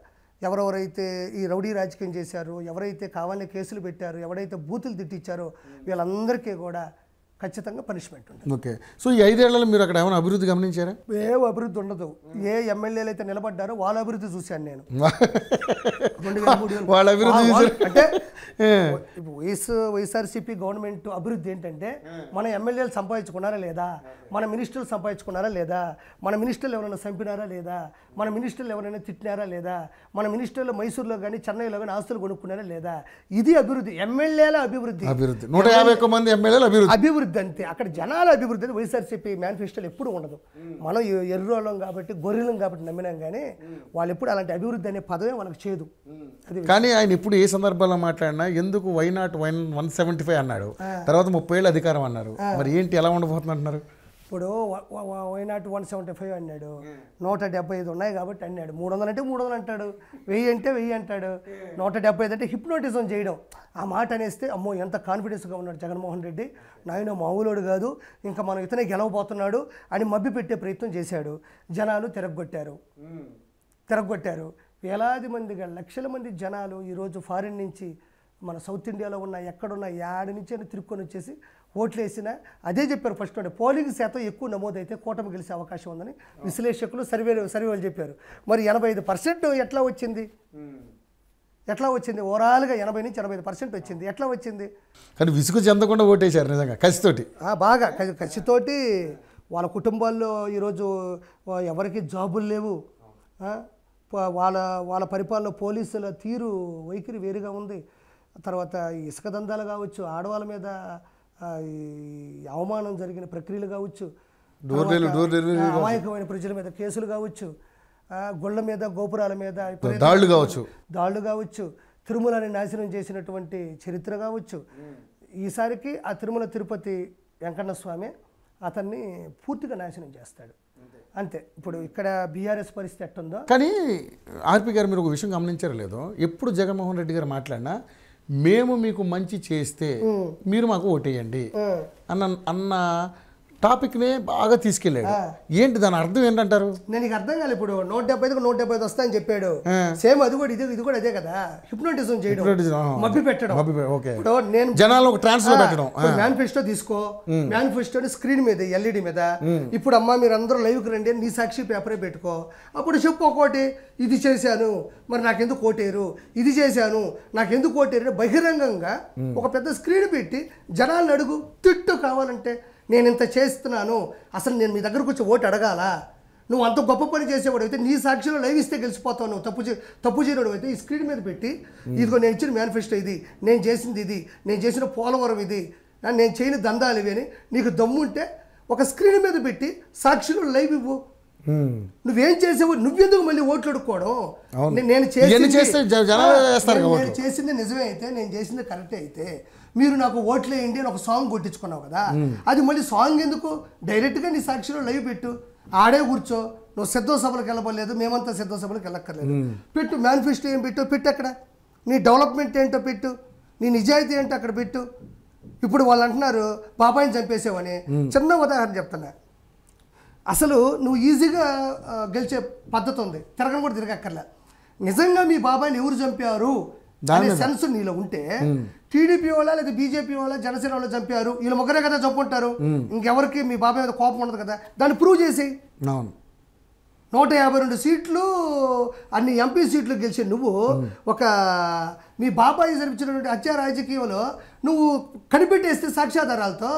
ఎవరెవరైతే ఈ రౌడీ రాజకీయం చేశారో, ఎవరైతే కావాలని కేసులు పెట్టారో, ఎవరైతే బూతులు తిట్టించారో వీళ్ళందరికీ కూడా ఖచ్చితంగా పనిష్మెంట్ ఉంటుంది. ఓకే. సో ఈ 5 ఏళ్లలో మీరు అక్కడ ఏమైనా అభివృద్ధి గమనించారా? ఏ అభివృద్ధి ఉండదు. ఏ ఎమ్మెల్యేలు అయితే నిలబడ్డారో వాళ్ళ అభివృద్ధి చూశాను నేను. వాళ్ళ అభివృద్ధి అంటే వైఎస్ఆర్సీపీ గవర్నమెంట్ అభివృద్ధి ఏంటంటే మన ఎమ్మెల్యేలు సంపాదించుకున్నారా లేదా, మన మినిస్టర్లు సంపాదించుకున్నారా లేదా, మన మినిస్టర్లు ఎవరైనా చంపినారా లేదా, మన మినిస్టర్లు ఎవరైనా తిట్టినారా లేదా, మన మినిస్టర్లు మైసూరులో కానీ చెన్నైలో కానీ ఆస్తులు కొనుక్కున్నారా లేదా. ఇది అభివృద్ధి, ఎమ్మెల్యేల అభివృద్ధి. 151 మంది ఎమ్మెల్యేల అభివృద్ధి అంతే. అక్కడ జనాల అభివృద్ధి అని వైఎస్ఆర్సీపీ మేనిఫెస్టోలు ఎప్పుడు ఉండదు. మనం ఎర్రోళ్ళం కాబట్టి గొర్రెలం కాబట్టి నమ్మినాం, కానీ వాళ్ళు ఎప్పుడు అలాంటి అభివృద్ధి అనే పదమే మనకు చేయదు. కానీ ఆయన ఇప్పుడు ఏ సందర్భంలో మాట్లాడినా ఎందుకు వైనాట్ 175 అన్నాడు, తర్వాత 30 ఏళ్ళు అధికారం అన్నారు. మరి ఏంటి ఎలా ఉండబోతుంది అంటున్నారు? ఇప్పుడు వైనాట్ 175 అన్నాడు, 175 ఉన్నాయి కాబట్టి అన్నాడు. 300 అంటే 300 అంటాడు, 1000 అంటే 1000 అంటాడు, 175 అంటే హిప్నోటిజం చేయడం. ఆ మాట అనేస్తే అమ్మో ఎంత కాన్ఫిడెన్స్గా ఉన్నాడు జగన్మోహన్ రెడ్డి, నాయన మామూలుడు కాదు, ఇంకా మనం ఇతనే గెలవబోతున్నాడు అని మభ్య పెట్టే ప్రయత్నం చేశాడు. జనాలు తిరగొట్టారు. వేలాది మందిగా లక్షల మంది జనాలు ఈరోజు ఫారిన్ నుంచి మన సౌత్ ఇండియాలో ఉన్న ఎక్కడున్న యాడి నుంచి తిరుక్కొని వచ్చేసి ఓట్లు వేసినా అదే చెప్పారు. ఫస్ట్ పోలింగ్ శాతం ఎక్కువ నమోదైతే కూటమి గెలిచే అవకాశం ఉందని విశ్లేషకులు సర్వేలు చెప్పారు. మరి 85% ఎట్లా వచ్చింది? ఓవరాల్గా 80 నుంచి 85% వచ్చింది. ఎట్లా వచ్చింది? కానీ విసుగు చెందకుండా ఓటేశారు నిజంగా కసితోటి. బాగా కసితోటి. వాళ్ళ కుటుంబాల్లో ఈరోజు ఎవరికి జాబులు లేవు. వాళ్ళ పరిపాలన పోలీసుల తీరు వైఖరి వేరుగా ఉంది. తర్వాత ఇసుక దందాలు కావచ్చు, ఆడవాళ్ళ మీద అవమానం జరిగిన ప్రక్రియలు కావచ్చు, అమాయకమైన ప్రజల మీద కేసులు కావచ్చు, గుళ్ళ మీద గోపురాల మీద దాడులు కావచ్చు, తిరుమలని నాశనం చేసినటువంటి చరిత్ర కావచ్చు. ఈసారికి ఆ తిరుమల తిరుపతి వెంకన్న స్వామి అతన్ని పూర్తిగా నాశనం చేస్తాడు అంతే. ఇప్పుడు ఇక్కడ బీఆర్ఎస్ పరిస్థితి ఎట్టుందో. కానీ ఆర్పి గారు మీరు ఒక విషయం గమనించారో లేదో, ఎప్పుడు జగన్మోహన్ రెడ్డి గారు మాట్లాడినా మేము మీకు మంచి చేస్తే మీరు మాకు ఓటేయండి అన్న టాపిక్నే బాగా తీసుకెళ్ళాడు. ఏంటి దాని అర్థం ఏంటంటారు? నేను నీకు అర్థం కాదు. ఇప్పుడు 175కు 175 వస్తాయని చెప్పాడు. సేమ్ అది కూడా ఇది కూడా అదే కదా, హిప్నోటిజం చేయడం, మభ్య పెట్టడం. ఇప్పుడు నేను జనాలు ఒక ట్రాన్స్ లో పెట్టడం. మేనిఫెస్టో తీసుకో, మేనిఫెస్టోని స్క్రీన్ మీద ఎల్ఈడి మీద ఇప్పుడు అమ్మ మీరు అందరూ లైవ్కి రండి నీ సాక్షి పేపరే పెట్టుకో. అప్పుడు చెప్పు ఒకటి, ఇది చేశాను మరి నాకెందుకు ఓటేరు, ఇది చేశాను నాకెందుకు ఓటేరు, బహిరంగంగా ఒక పెద్ద స్క్రీన్ పెట్టి జనాలను అడుగు, తిట్టు కావాలంటే. నేను ఇంత చేస్తున్నాను, అసలు నేను మీ దగ్గరకు వచ్చి ఓటు అడగాల, నువ్వు అంత గొప్ప పని చేసేవాడు అయితే నీ సాక్షిలో లైవ్ ఇస్తే గెలిచిపోతావు, నువ్వు తప్పు చేయడం అయితే ఈ స్క్రీన్ మీద పెట్టి ఇదిగో నేను ఇచ్చిన మేనిఫెస్టో ఇది, నేను చేసింది ఇది, నేను చేసిన పోలవరం ఇది, నేను చేయని దందాలు ఇవి అని నీకు దమ్ముంటే ఒక స్క్రీన్ మీద పెట్టి సాక్షిలో లైవ్ ఇవ్వు. నువ్వేం చేసావు, నువ్వెందుకు మళ్ళీ ఓట్లు అడుక్కోవడం? నేను చేసింది నిజమే అయితే, నేను చేసింది కరెక్టే అయితే మీరు నాకు ఓట్లు వేయండి అని ఒక సాంగ్ కొట్టించుకున్నావు కదా, అది మళ్ళీ సాంగ్ ఎందుకు? డైరెక్ట్గా నీ సాక్షిలో లైవ్ పెట్టు, ఆడే కూర్చో. నువ్వు సిద్ధ సభలకు వెళ్ళబోలేదు, మేమంతా సిద్ధ సభలకు వెళ్ళక్కర్లేదు. పెట్టు మేనిఫెస్టో ఏం పెట్టు అక్కడ, నీ డెవలప్మెంట్ ఏంటో పెట్టు, నీ నిజాయితీ ఏంటో అక్కడ పెట్టు. ఇప్పుడు వాళ్ళు అంటున్నారు బాబాయిని చంపేసావని. చిన్న ఉదాహరణ చెప్తున్నా. అసలు నువ్వు ఈజీగా గెలిచే పద్ధతి ఉంది, తిరగని కూడా తిరగక్కర్లే. నిజంగా మీ బాబాయిని ఎవరు చంపారు అనే సెన్స్ నీలో ఉంటే, టీడీపీ వాళ్ళ లేదా బీజేపీ వాళ్ళ జనసేన వాళ్ళు చంపారు, వీళ్ళు ముగ్గురే కదా చంపుకుంటారు, ఇంకెవరికి మీ బాబాయ్ మీద కోపం ఉండదు కదా, దాన్ని ప్రూవ్ చేసి 152 సీట్లు అన్ని ఎంపీ సీట్లు గెలిచి నువ్వు ఒక మీ బాబాయి జరిపించినటువంటి హత్య రాజకీయంలో నువ్వు కనిపెట్టేస్తే సాక్ష్యాధారాలతో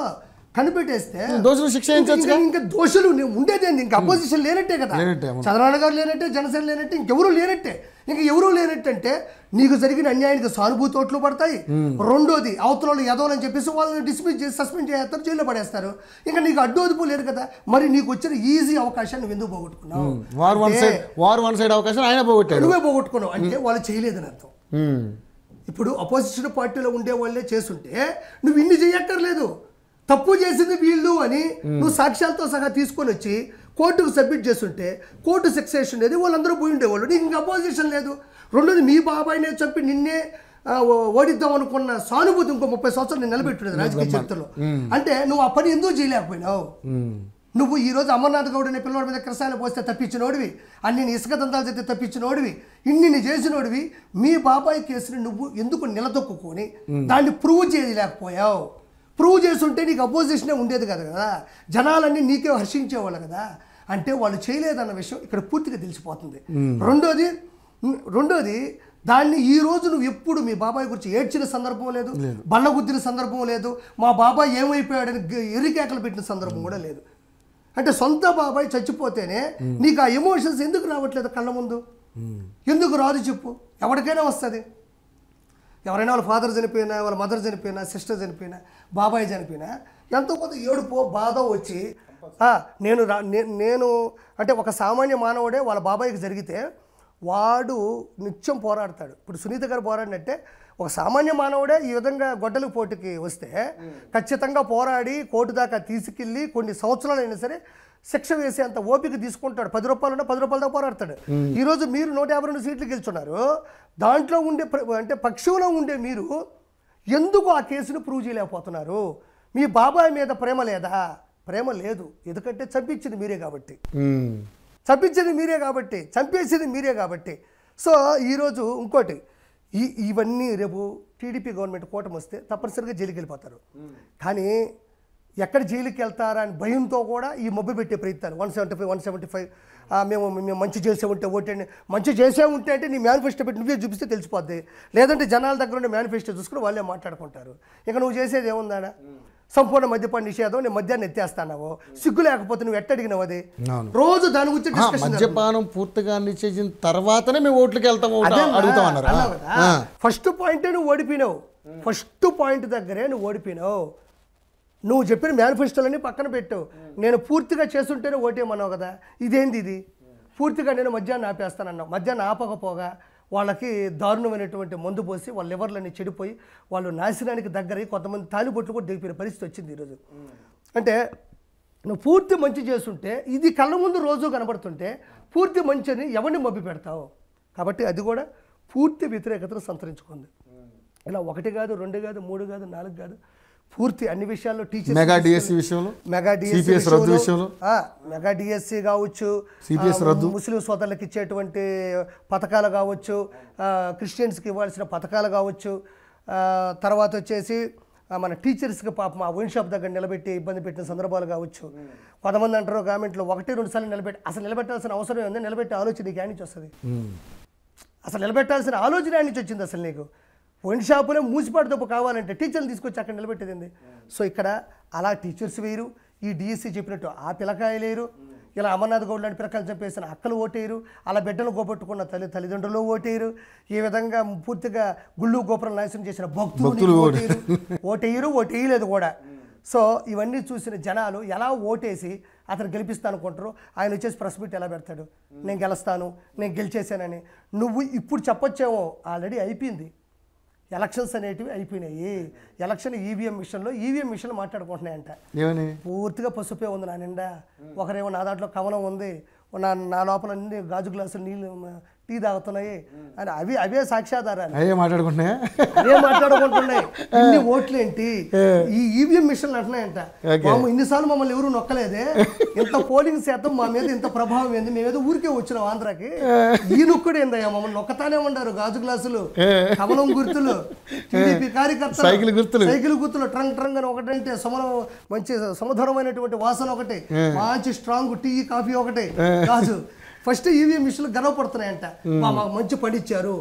కనిపెట్టేస్తే దోషులు శిక్ష ఇంకా దోషులు ఉండేదేంది, ఇంకా అపోజిషన్ లేనట్టే కదా. చంద్రబాబు గారు లేనట్టే, జనసేన లేనట్టే, ఇంకెవరూ లేనట్టే. ఇంకా ఎవరూ లేనట్టంటే నీకు జరిగిన అన్యాయానికి సానుభూతి ఓట్లు పడతాయి. రెండోది అవతల వాళ్ళు ఎదవలని చెప్పేసి వాళ్ళని డిస్మిస్ చేసి సస్పెండ్ చేస్తారు, జైల్లో పడేస్తారు. ఇంకా నీకు అడ్డోదుపు లేదు కదా. మరి నీకు వచ్చిన ఈజీ అవకాశాన్ని నువ్వు ఎందుకు పోగొట్టుకున్నావు? నువ్వే పోగొట్టుకున్నావు అంటే వాళ్ళు చేయలేదని అర్థం. ఇప్పుడు అపోజిషన్ పార్టీలో ఉండే వాళ్ళే చేస్తుంటే నువ్వు ఇన్ని చేయక్కర్లేదు. తప్పు చేసింది వీళ్ళు అని నువ్వు సాక్ష్యాలతో సహా తీసుకొని వచ్చి కోర్టుకు సబ్మిట్ చేస్తుంటే కోర్టు శిక్ష ఉండేది, వాళ్ళందరూ పోయి ఉండేవాళ్ళు. నీకు ఇంకా అపోజిషన్ లేదు. రెండోది మీ బాబాయినే చంపి నిన్నే ఓడిద్దాం అనుకున్న సానుభూతి ఇంకో 30 సంవత్సరాలు నేను నిలబెట్టులేదు రాజకీయ చరిత్రలో. అంటే నువ్వు ఆ పని ఎందుకు చేయలేకపోయినావు? నువ్వు ఈరోజు అమర్నాథ్ గౌడ్ అనే పిల్లవాడి మీద క్రసాలు పోస్తే తప్పించినోడివి, అన్ని ఇసుక దందాలు చేస్తే తప్పించినోడివి, ఇన్ని చేసినోడివి. మీ బాబాయ్ కేసుని నువ్వు ఎందుకు నిలదొక్కుని దాన్ని ప్రూవ్ చేయలేకపోయావు? ప్రూవ్ చేస్తుంటే నీకు అపోజిషనే ఉండేది కదా కదా, జనాలన్నీ నీకే హర్షించేవాళ్ళు కదా. అంటే వాళ్ళు చేయలేదన్న విషయం ఇక్కడ పూర్తిగా తెలిసిపోతుంది. రెండోది దాన్ని ఈ రోజు నువ్వు ఎప్పుడు మీ బాబాయ్ గురించి ఏడ్చిన సందర్భం లేదు, బల్లగుద్దిన సందర్భం లేదు, మా బాబాయ్ ఏమైపోయాడని ఎరికేకలు పెట్టిన సందర్భం కూడా లేదు. అంటే సొంత బాబాయ్ చచ్చిపోతేనే నీకు ఆ ఎమోషన్స్ ఎందుకు రావట్లేదు కళ్ళ ముందు? ఎందుకు రాదు చెప్పు? ఎవరికైనా వస్తుంది. ఎవరైనా వాళ్ళ ఫాదర్ చనిపోయినా, వాళ్ళ మదర్ చనిపోయినా, సిస్టర్ చనిపోయినా, బాబాయ్ చనిపోయినా ఎంతో కొంత ఏడుపో బాధ వచ్చి నేను అంటే ఒక సామాన్య మానవుడే వాళ్ళ బాబాయ్కి జరిగితే వాడు నిత్యం పోరాడతాడు. ఇప్పుడు సునీత గారు పోరాడినట్టే ఒక సామాన్య మానవుడే ఈ విధంగా గొడ్డలి పోటీకి వస్తే ఖచ్చితంగా పోరాడి కోర్టు దాకా తీసుకెళ్ళి కొన్ని సంవత్సరాలైనా సరే శిక్ష వేసే అంత ఓపిక తీసుకుంటాడు. 10 రూపాయలు ఉన్నా 10 రూపాయలతో పోరాడతాడు. ఈరోజు మీరు 152 సీట్లు గెలుచున్నారు. దాంట్లో ఉండే అంటే పక్షంలో ఉండే మీరు ఎందుకు ఆ కేసును ప్రూవ్ చేయలేకపోతున్నారు? మీ బాబాయ్ మీద ప్రేమ లేదా? ప్రేమ లేదు. ఎందుకంటే చంపించింది మీరే కాబట్టి, చంపేసింది మీరే కాబట్టి. సో ఈరోజు ఇంకోటి, ఇవన్నీ రేపు టీడీపీ గవర్నమెంట్ కూటమి వస్తే తప్పనిసరిగా జైలుకి వెళ్ళిపోతారు. కానీ ఎక్కడ జైలుకి వెళ్తారా అని భయంతో కూడా ఈ మబ్బు పెట్టే ప్రయత్నాలు 175 మేము మంచి చేసే ఉంటే ఓటండి, మంచి చేసే ఉంటే అంటే నీ మేనిఫెస్టో పెట్టి నువ్వే చూపిస్తే తెలిసిపోద్ది. లేదంటే జనాల దగ్గర ఉండే మేనిఫెస్టో చూసుకుని వాళ్ళే మాట్లాడుకుంటారు. ఇక నువ్వు చేసేది ఏముందా? సంపూర్ణ మద్యపాన నిషేధం, నేను మద్యాన్ని ఎత్తేస్తావు. సిగ్గు లేకపోతే నువ్వు ఎట్టడిగినావు? అది రోజు దాని గురించి మద్యపానం పూర్తిగా నిషేధించిన తర్వాతనే మేము ఓట్లకి వెళ్తాము అడుగుతామన్నారు. ఫస్ట్ పాయింటే నువ్వు ఓడిపోయినావు. ఫస్ట్ పాయింట్ దగ్గరే నువ్వు ఓడిపోయినావు. నువ్వు చెప్పిన మేనిఫెస్టోలన్నీ పక్కన పెట్టు. నేను పూర్తిగా చేస్తుంటేనే ఓటేమన్నావు కదా. ఇదేంది ఇది? పూర్తిగా నేను మద్యాన్ని ఆపేస్తానన్నావు. మద్యాన్ని ఆపకపోగా వాళ్ళకి దారుణమైనటువంటి మందు పోసి వాళ్ళ లివర్లన్నీ చెడిపోయి వాళ్ళు నాశనానికి దగ్గరై కొంతమంది తాలిబొట్లు కూడా దిగిపోయిన పరిస్థితి వచ్చింది ఈరోజు. అంటే నువ్వు పూర్తి మంచి చేస్తుంటే, ఇది కళ్ళ ముందు రోజు కనబడుతుంటే పూర్తి మంచిని ఎవరిని మభ్య పెడతావు? కాబట్టి అది కూడా పూర్తి వ్యతిరేకతను సంతరించుకుంది. ఇలా 1 కాదు, 2 కాదు, 3 కాదు, 4 కాదు, పూర్తి అన్ని విషయాల్లో టీచర్స్ మెగా డిఎస్సి విషయంలో, మెగా డిఎస్సి కావచ్చు, ముస్లిం సోదరులకు ఇచ్చేటువంటి పథకాలు కావచ్చు, క్రిస్టియన్స్కి ఇవ్వాల్సిన పథకాలు కావచ్చు, తర్వాత వచ్చేసి మన టీచర్స్కి పాపం ఆ వైన్ షాప్ దగ్గర నిలబెట్టి ఇబ్బంది పెట్టిన సందర్భాలు కావచ్చు. కొంతమంది అంటారు గవర్నమెంట్లో 1-2 సార్లు నిలబెట్టి, అసలు నిలబెట్టాల్సిన అవసరం ఏంది? నిలబెట్టే ఆలోచన నీకు నుంచి వస్తుంది? అసలు నిలబెట్టాల్సిన ఆలోచన నుంచి వచ్చింది? అసలు నీకు వైన్ షాపులో మూసిపాటుతో కావాలంటే టీచర్లు తీసుకొచ్చి అక్కడ నిలబెట్టేది. సో ఇక్కడ అలా టీచర్స్ వేరు, ఈ డిఎస్సి చెప్పినట్టు ఆ పిల్లకాయలు లేరు, ఇలా అమర్నాథ్ గౌడ్ లాంటి పిల్లకాయలు చంపేసిన అక్కలు ఓటేయరు, అలా బిడ్డలు గోపట్టుకున్న తల్లిదండ్రులు ఓటేయరు, ఈ విధంగా పూర్తిగా గుళ్ళు గోపురం నాశనం చేసిన భక్తులు ఓటేయలేదు కూడా. సో ఇవన్నీ చూసిన జనాలు ఎలా ఓటేసి అతను గెలిపిస్తాను అనుకుంటారు. ఆయన వచ్చేసి ప్రెస్ మీట్ ఎలా పెడతాడు? నేను గెలుస్తాను, నేను గెలిచేసానని. నువ్వు ఇప్పుడు చెప్పొచ్చేమో, ఆల్రెడీ అయిపోయింది. ఎలక్షన్స్ అనేటివి అయిపోయినాయి. ఎలక్షన్ ఈవీఎం మిషన్లు మాట్లాడుకుంటున్నాయంట. పూర్తిగా పసుపే ఉంది నా నిండా. ఒకరేమో నా దాంట్లో కమలం ఉంది, నా లోపల అన్ని గాజు గ్లాసులు నీళ్ళు టీ తాగుతున్నాయి అని అవే సాక్ష్యాధారాలు. అవే మాట్లాడుకుంటున్నాయి. ఇన్ని ఓట్లేంటి? ఈ ఈవీఎం మిషన్లు అంటున్నాయంట. ఇన్నిసార్లు మమ్మల్ని ఎవరు నొక్కలేదే, ఇంత పోలింగ్ శాతం మా మీద ఇంత ప్రభావం ఏంది? మేమేదో ఊరికే వచ్చినాం ఆంధ్రాకి, ఈ నొక్కుడు ఏందయ్యా? మమ్మల్ని నొక్కతానే ఉండారు. గాజు గ్లాసులు, కమలం గుర్తులు, టీడీపీ కార్యకర్తలు సైకిల్ గుర్తులు ట్రంగ్ ట్రంగ్ అని ఒకటంటే మంచి సుమధురమైనటువంటి వాసన ఒకటి, మంచి స్ట్రాంగ్ టీ కాఫీ ఒకటి, గాజు. ఫస్ట్ ఈవీఎం మిషన్లు గర్వపడుతున్నాయంట. మాకు మంచి పడిచ్చారు.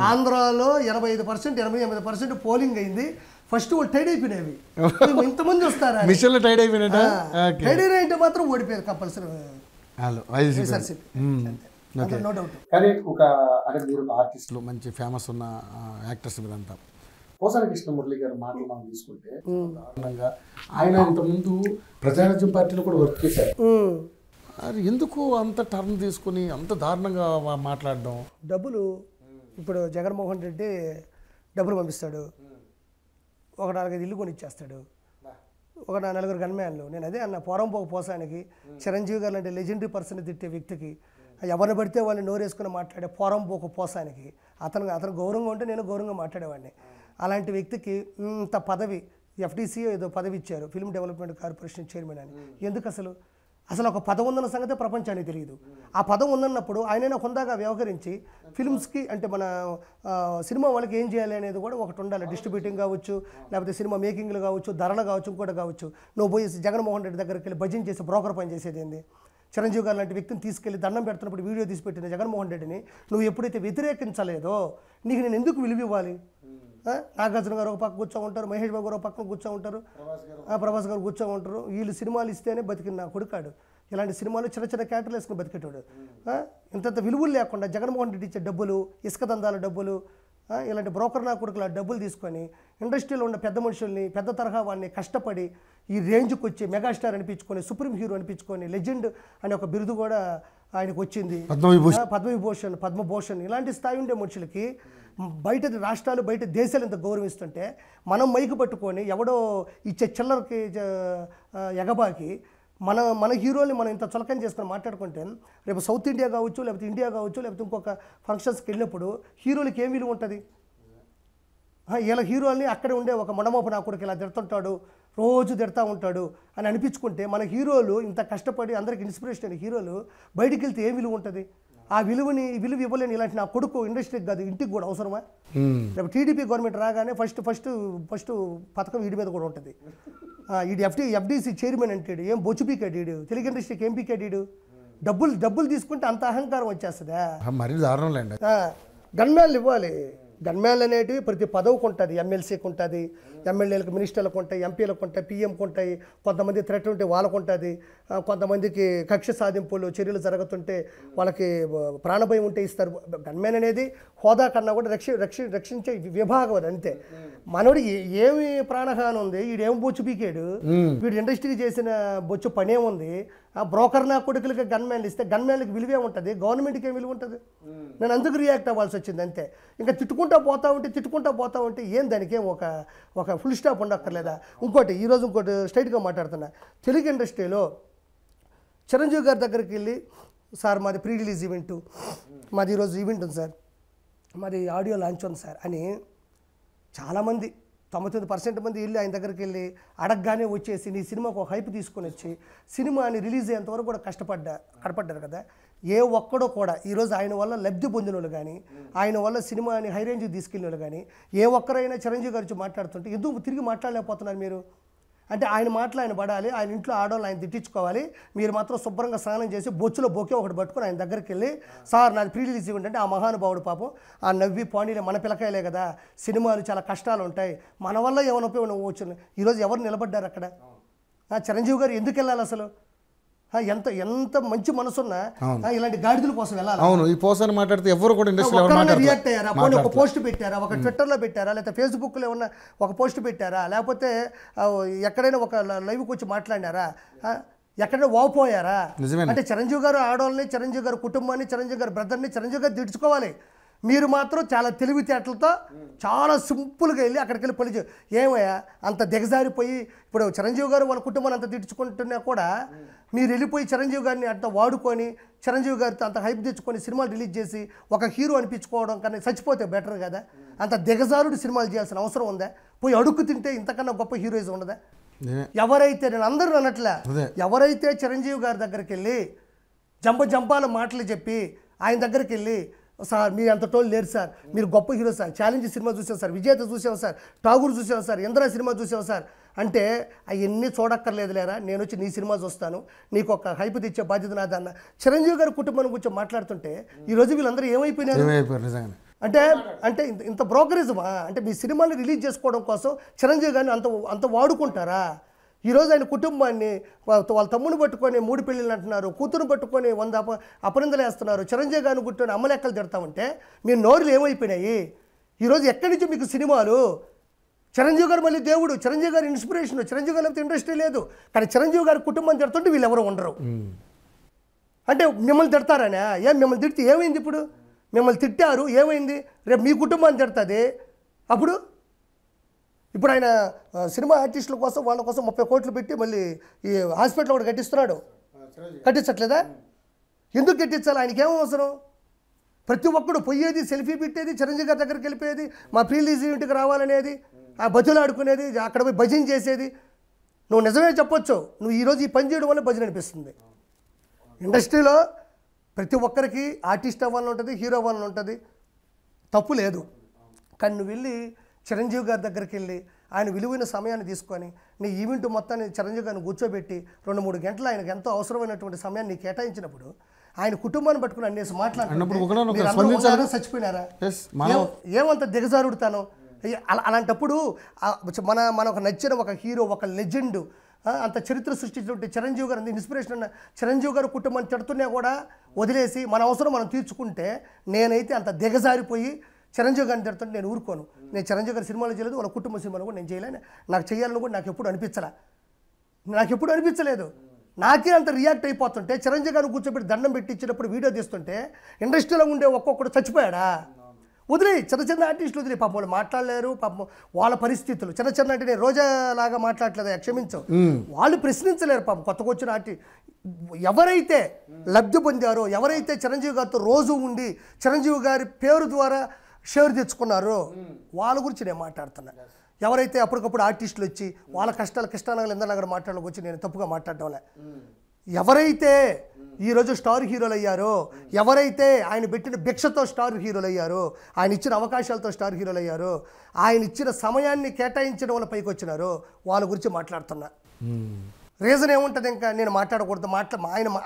ఆంధ్రాలో 85%, 88% పోలింగ్ అయింది. ఫస్ట్ వాళ్ళు టైడ్ అయిపోయినవి ఇంతమంది వస్తారా మిషన్లో టైడ్ అయిపోయినట్ట టైడ్ అయినా మాత్రం ఓడిపోయారు కంపల్సరీ నో డౌట్. కానీ అంటే మీరు ఒక ఆర్టిస్ట్, మంచి ఫేమస్ ఉన్న యాక్టర్స్ మీరంతా. పోసాని కృష్ణమురళి గారు మాటలు మనం తీసుకుంటే దారుణంగా ఆయన ఇంతకుముందు ప్రజారాజ్యం పార్టీలో కూడా వర్క్ చేశారు. అది ఎందుకు అంత టర్న్ తీసుకుని అంత దారుణంగా మాట్లాడడం? డబ్బులు ఇప్పుడు జగన్మోహన్ రెడ్డి డబ్బులు పంపిస్తాడు, ఒక 4-5 ఇల్లు కొనిచ్చేస్తాడు, ఒక 4 గన్మ్యాన్లు. నేను అదే అన్న పోరంపోక పోసానికి చిరంజీవి గారు అంటే లెజెండరీ పర్సన్ తిట్టే వ్యక్తికి, ఎవరిని పడితే వాళ్ళని నోరేసుకుని మాట్లాడే పోరంపోక పోసానికి అతను గౌరవంగా ఉంటే నేను గౌరవంగా మాట్లాడేవాడిని. అలాంటి వ్యక్తికి ఇంత పదవి FDC ఏదో పదవి ఇచ్చారు, ఫిల్మ్ డెవలప్మెంట్ కార్పొరేషన్ చైర్మన్ అని. ఎందుకు అసలు ఒక పదం ఉందన్న సంగతే ప్రపంచానికి తెలియదు. ఆ పదం ఉందన్నప్పుడు ఆయనైనా హుందాగా వ్యవహరించి ఫిల్మ్స్కి అంటే మన సినిమా వాళ్ళకి ఏం చేయాలి అనేది కూడా ఒకటి ఉండాలి. డిస్ట్రిబ్యూటింగ్ కావచ్చు, లేకపోతే సినిమా మేకింగ్లు కావచ్చు, ధరలు కావచ్చు, ఇంకోటి కావచ్చు. నువ్వు పోయి జగన్మోహన్ రెడ్డి దగ్గరికి వెళ్ళి భజన చేసి బ్రోకర్ పని చేసేది ఏంది? చిరంజీవి గారు లాంటి వ్యక్తిని తీసుకెళ్ళి దండం పెడుతున్నప్పుడు వీడియో తీసి పెట్టిన జగన్మోహన్ రెడ్డిని నువ్వు ఎప్పుడైతే వ్యతిరేకించలేదో నీకు నేను ఎందుకు విలువ ఇవ్వాలి? నాగార్జున గారు ఒక పక్క కూర్చో ఉంటారు, మహేష్ బాబు గారు ఒక పక్కన కూర్చో ఉంటారు, ప్రభాస్ గారు కూర్చో ఉంటారు. వీళ్ళు సినిమాలు ఇస్తేనే బతికిన నా కొడుకాడు. ఇలాంటి సినిమాలు చిన్న క్యారెక్టర్లు వేసుకుని బతికేటాడు. ఇంత విలువలు లేకుండా జగన్మోహన్ రెడ్డి ఇచ్చే డబ్బులు, ఇసుక దందాల డబ్బులు, ఇలాంటి బ్రోకర్ నా కొడుకుల డబ్బులు తీసుకొని ఇండస్ట్రీలో ఉన్న పెద్ద మనుషుల్ని, పెద్ద తరహా వాడిని కష్టపడి ఈ రేంజ్కి వచ్చి మెగాస్టార్ అనిపించుకొని, సుప్రీం హీరో అనిపించుకొని, లెజెండ్ అనే ఒక బిరుదు కూడా ఆయనకు వచ్చింది. పద్మభూషణ్ ఇలాంటి స్థాయి ఉండే మనుషులకి బయట రాష్ట్రాలు, బయట దేశాలు ఇంత గౌరవిస్తుంటే మనం మైకు పట్టుకొని ఎవడో ఇచ్చే చిల్లరకి ఎగబాకి మన హీరోని మనం ఇంత చులకం చేసుకొని మాట్లాడుకుంటే రేపు సౌత్ ఇండియా కావచ్చు, లేకపోతే ఇండియా కావచ్చు, లేకపోతే ఇంకొక ఫంక్షన్స్కి వెళ్ళినప్పుడు హీరోలకి ఏం విలువ ఉంటుంది? ఇలా హీరోల్ని అక్కడే ఉండే ఒక మొండమోప నా కొడుకు ఇలా తిడుతుంటాడు, రోజు తిడతా ఉంటాడు అని అనిపించుకుంటే మన హీరోలు ఇంత కష్టపడి అందరికి ఇన్స్పిరేషన్ అయిన హీరోలు బయటికి వెళ్తే ఏం విలువ ఉంటుంది? ఆ విలువ ఇవ్వలేని ఇలాంటి నా కొడుకు ఇండస్ట్రీకి కాదు ఇంటికి కూడా అవసరమా? రేపు టీడీపీ గవర్నమెంట్ రాగానే ఫస్ట్ పథకం వీడి మీద కూడా ఉంటుంది. వీడు FDC చైర్మన్ అంటాడు, ఏం బొచ్చు పీకాడు వీడు, తెలుగు ఇండస్ట్రీకి ఏం పీకాడు వీడు? డబ్బులు తీసుకుంటే అంత అహంకారం వచ్చేస్తుందా? మరీ దారుణం లేండి. గన్మ్యాన్లు ఇవ్వాలి. గన్మ్యాన్లు అనేటివి ప్రతి పదవికి ఉంటుంది. ఎమ్మెల్సీకి ఉంటుంది, ఎమ్మెల్యేలకు, మినిస్టర్లకు ఉంటాయి, ఎంపీలకు ఉంటాయి, PMకి ఉంటాయి. కొంతమంది థ్రెట్ ఉంటే వాళ్ళకు ఉంటుంది, కొంతమందికి కక్ష సాధింపులు చర్యలు జరుగుతుంటే వాళ్ళకి ప్రాణభయం ఉంటే ఇస్తారు. గన్మ్యాన్ అనేది హోదా కన్నా కూడా రక్షించే విభాగం అది అంతే. మనోడు ఏమి ప్రాణహాని ఉంది, వీడేం బొచ్చు పీకాడు, వీడు ఇండస్ట్రీ చేసిన బొచ్చు పనేముంది? ఆ బ్రోకర్ నా కొడుకులకి గన్మ్యాన్లు ఇస్తే గన్మ్యాన్లకి విలువే ఉంటుంది, గవర్నమెంట్కి ఏం విలువ ఉంటుంది? నేను అందుకు రియాక్ట్ అవ్వాల్సి వచ్చింది అంతే. ఇంకా తిట్టుకుంటా పోతా ఉంటే ఏం దానికి ఏం ఒక ఫుల్ స్టాప్ ఉండక్కర్లేదా? ఈరోజు ఇంకోటి స్ట్రైట్గా మాట్లాడుతున్నా. తెలుగు ఇండస్ట్రీలో చిరంజీవి గారి దగ్గరికి వెళ్ళి, సార్ మాది ప్రీ రిలీజ్ ఈవెంటు, మాది ఈరోజు ఈవెంట్ ఉంది సార్, మాది ఆడియో లాంచ్ ఉంది సార్ అని చాలామంది 99% మంది వెళ్ళి ఆయన దగ్గరికి వెళ్ళి అడగగానే వచ్చేసి నీ సినిమాకు ఒక హైప్ తీసుకొని వచ్చి సినిమాని రిలీజ్ అయ్యేంతవరకు కూడా కడపడ్డారు కదా. ఏ ఒక్కడో కూడా ఈరోజు ఆయన వల్ల లబ్ధి పొందిన వాళ్ళు కానీ, ఆయన వల్ల సినిమాని హై రేంజ్కి తీసుకెళ్ళిన వాళ్ళు కానీ, ఏ ఒక్కరైనా చిరంజీవి గారి మాట్లాడుతుంటే ఎందుకు తిరిగి మాట్లాడలేకపోతున్నారు మీరు? అంటే ఆయన మాటలు ఆయన పడాలి, ఆయన ఇంట్లో ఆడవాళ్ళు ఆయన తిట్టించుకోవాలి, మీరు మాత్రం శుభ్రంగా స్నానం చేసి బొచ్చులో బొకే ఒకటి పట్టుకొని ఆయన దగ్గరికి వెళ్ళి, సార్ నాది ప్రీ రిలీజ్ ఈవెంట్ అంటే ఆ మహానుభావుడు పాపం ఆ నవ్వి పానీలే మన పిల్లకాయలే కదా, సినిమాలు చాలా కష్టాలు ఉంటాయి, మన వల్ల ఏమైనా ఉపయోగం వచ్చు. ఈరోజు ఎవరు నిలబడ్డారు అక్కడ? చిరంజీవి గారు ఎందుకు వెళ్ళాలి అసలు? ఎంత మంచి మనసున్నా ఇలాంటి గాడిదల కోసం వెళ్ళాలి. అవును, ఈ పోసాని మాట్లాడితే ఎవరు కూడా రియాక్ట్ అయ్యారా? ఒక పోస్ట్ పెట్టారా, ఒక ట్విట్టర్లో పెట్టారా, లేకపోతే ఫేస్బుక్లో ఏమన్నా ఒక పోస్ట్ పెట్టారా, లేకపోతే ఎక్కడైనా ఒక లైవ్కి వచ్చి మాట్లాడినారా, ఎక్కడైనా వాపోయారా? అంటే చిరంజీవి గారు ఆడవాళ్ళని, చిరంజీవి గారి కుటుంబాన్ని, చిరంజీవి గారి బ్రదర్ని చిరంజీవి గారు తిట్టుకోవాలి. మీరు మాత్రం చాలా తెలివితేటలతో చాలా సింపుల్గా వెళ్ళి అక్కడికి వెళ్ళి పని ఏమయ్యా అంత దిగజారిపోయి ఇప్పుడు చిరంజీవి గారు వాళ్ళ కుటుంబాన్ని అంత తిట్టుకుంటున్నా కూడా మీరు వెళ్ళిపోయి చిరంజీవి గారిని అంత వాడుకొని చిరంజీవి గారితో అంత హైప్ తెచ్చుకొని సినిమాలు రిలీజ్ చేసి ఒక హీరో అనిపించుకోవడం కన్నా చచ్చిపోతే బెటర్ కదా. అంత దిగజారుడు సినిమాలు చేయాల్సిన అవసరం ఉందా? పోయి అడుక్కు తింటే ఇంతకన్నా గొప్ప హీరోయిజం ఉండదా? ఎవరైతే, నేను అందరూ అన్నట్లే, ఎవరైతే చిరంజీవి గారి దగ్గరికి వెళ్ళి జంపాల మాటలు చెప్పి ఆయన దగ్గరికి వెళ్ళి, సార్ మీరు అంత టోల్ లేరు సార్, మీరు గొప్ప హీరో సార్, ఛాలెంజ్ సినిమా చూసాం సార్, విజేత చూసాం సార్, ఠాగూర్ చూసాం సార్, ఇంద్ర సినిమా చూసాం సార్ అంటే అవన్నీ చూడక్కర్లేదు లేరా, నేను వచ్చి నీ సినిమా చూస్తాను, నీకు ఒక హైప్ తెచ్చే బాధ్యత నాదన్న చిరంజీవి గారి కుటుంబాన్ని గురించి మాట్లాడుతుంటే ఈరోజు వీళ్ళందరూ ఏమైపోయినారు? అంటే అంటే ఇంత బ్రోకరిజమా? అంటే మీ సినిమాని రిలీజ్ చేసుకోవడం కోసం చిరంజీవి గారిని అంత వాడుకుంటారా? ఈరోజు ఆయన కుటుంబాన్ని వాళ్ళ తమ్ముని పట్టుకొని 3 పెళ్ళిళ్ళు అంటున్నారు, కూతురు పట్టుకొని 100 అపనిందలు వేస్తున్నారు, చిరంజీవి గారిని గుట్టుకొని అమ్మలెక్కలు తిడతామంటే మీ నోరులు ఏమైపోయినాయి? ఈరోజు ఎక్కడి నుంచి మీకు సినిమాలు? చిరంజీవి గారు మళ్ళీ దేవుడు, చిరంజీవి గారి ఇన్స్పిరేషన్, చిరంజీవి గారి ఇంట్రెస్టే లేదు. కానీ చిరంజీవి గారి కుటుంబం తిడుతుంటే వీళ్ళు ఎవరు ఉండరు. అంటే మిమ్మల్ని తిడతారనే? మిమ్మల్ని తిడితే ఏమైంది? ఇప్పుడు మిమ్మల్ని తిట్టారు, ఏమైంది? రేపు మీ కుటుంబాన్ని తిడుతుంది. ఇప్పుడు ఆయన సినిమా ఆర్టిస్టుల కోసం వాళ్ళ కోసం 30 కోట్లు పెట్టి మళ్ళీ ఈ హాస్పిటల్ కూడా కట్టిస్తున్నాడు. కట్టించట్లేదా? ఎందుకు కట్టించాలి? ఆయనకి ఏం అవసరం? ప్రతి ఒక్కడు పోయేది, సెల్ఫీ పెట్టేది, చిరంజీవి గారి దగ్గరికి వెళ్ళిపోయేది, మా ప్రీలీజ్ ఇంటికి రావాలనేది, ఆ భజనలు ఆడుకునేది, అక్కడ పోయి భజన చేసేది. నువ్వు నిజమే చెప్పొచ్చు, నువ్వు ఈరోజు ఈ పని చేయడం వల్ల భజన అనిపిస్తుంది. ఇండస్ట్రీలో ప్రతి ఒక్కరికి ఆర్టిస్ట్ అవ్వాలని ఉంటుంది, హీరో అవ్వాలని ఉంటుంది, తప్పు లేదు. కానీ నువ్వు వెళ్ళి చిరంజీవి గారి దగ్గరికి వెళ్ళి ఆయన విలువైన సమయాన్ని తీసుకొని నీ ఈవెంట్ మొత్తాన్ని చిరంజీవి గారిని కూర్చోబెట్టి 2-3 గంటలు ఆయనకు ఎంతో అవసరమైనటువంటి సమయాన్ని కేటాయించినప్పుడు ఆయన కుటుంబాన్ని పట్టుకుని అన్నేసి మాట్లాడుతున్నారు. చచ్చిపోయినారా? ఏమంత దిగజారుడుతాను? అలాంటప్పుడు మనకు నచ్చిన ఒక హీరో, ఒక లెజెండ్, అంత చరిత్ర సృష్టించినటువంటి చిరంజీవి గారు, అంత ఇన్స్పిరేషన్ ఉన్న చిరంజీవి గారు కుటుంబాన్ని తిడుతున్నా కూడా వదిలేసి మన అవసరం మనం తీర్చుకుంటే, నేనైతే అంత దిగజారిపోయి చిరంజీవి గారిని తిడుతుంటే నేను ఊరుకోను. నేను చిరంజీవి గారి సినిమాలు చేయలేదు, వాళ్ళ కుటుంబ సినిమాలు కూడా నేను చేయలేను. నాకు చేయాలని కూడా నాకు ఎప్పుడు అనిపించలేదు. నాకే అంత రియాక్ట్ అయిపోతుంటే, చిరంజీవి గారిని కూర్చోబెట్టి దండం పెట్టి ఇచ్చినప్పుడు వీడియో తీస్తుంటే ఇండస్ట్రీలో ఉండే ఒక్కొక్కడు చచ్చిపోయాడా? వదిలే, చిన్న ఆర్టిస్టులు వదిలే, పాపం వాళ్ళు మాట్లాడలేరు, పాపం వాళ్ళ పరిస్థితులు. చిన్న అంటే నేను రోజాలాగా మాట్లాడలేదు, క్షమించు, వాళ్ళు ప్రశ్నించలేరు పాపం. కొత్తగా వచ్చిన ఎవరైతే లబ్ధి పొందారో, ఎవరైతే చిరంజీవి గారితో రోజు ఉండి చిరంజీవి గారి పేరు ద్వారా షేర్ తెచ్చుకున్నారో వాళ్ళ గురించి నేను మాట్లాడుతున్నా. ఎవరైతే అప్పటికప్పుడు ఆర్టిస్టులు వచ్చి వాళ్ళ కష్టాలు కృష్ణానగర్ ఇంద్రనగర్ మాట్లాడడానికి వచ్చి నేను తప్పుగా మాట్లాడడంలే. ఎవరైతే ఈరోజు స్టార్ హీరోలు అయ్యారో, ఎవరైతే ఆయన పెట్టిన భిక్షతో స్టార్ హీరోలు అయ్యారో, ఆయన ఇచ్చిన అవకాశాలతో స్టార్ హీరోలు అయ్యారో, ఆయన ఇచ్చిన సమయాన్ని కేటాయించడం వల్ల పైకి వచ్చినారో వాళ్ళ గురించి మాట్లాడుతున్నా. రీజన్ ఏముంటుంది? ఇంకా నేను మాట్లాడకూడదు,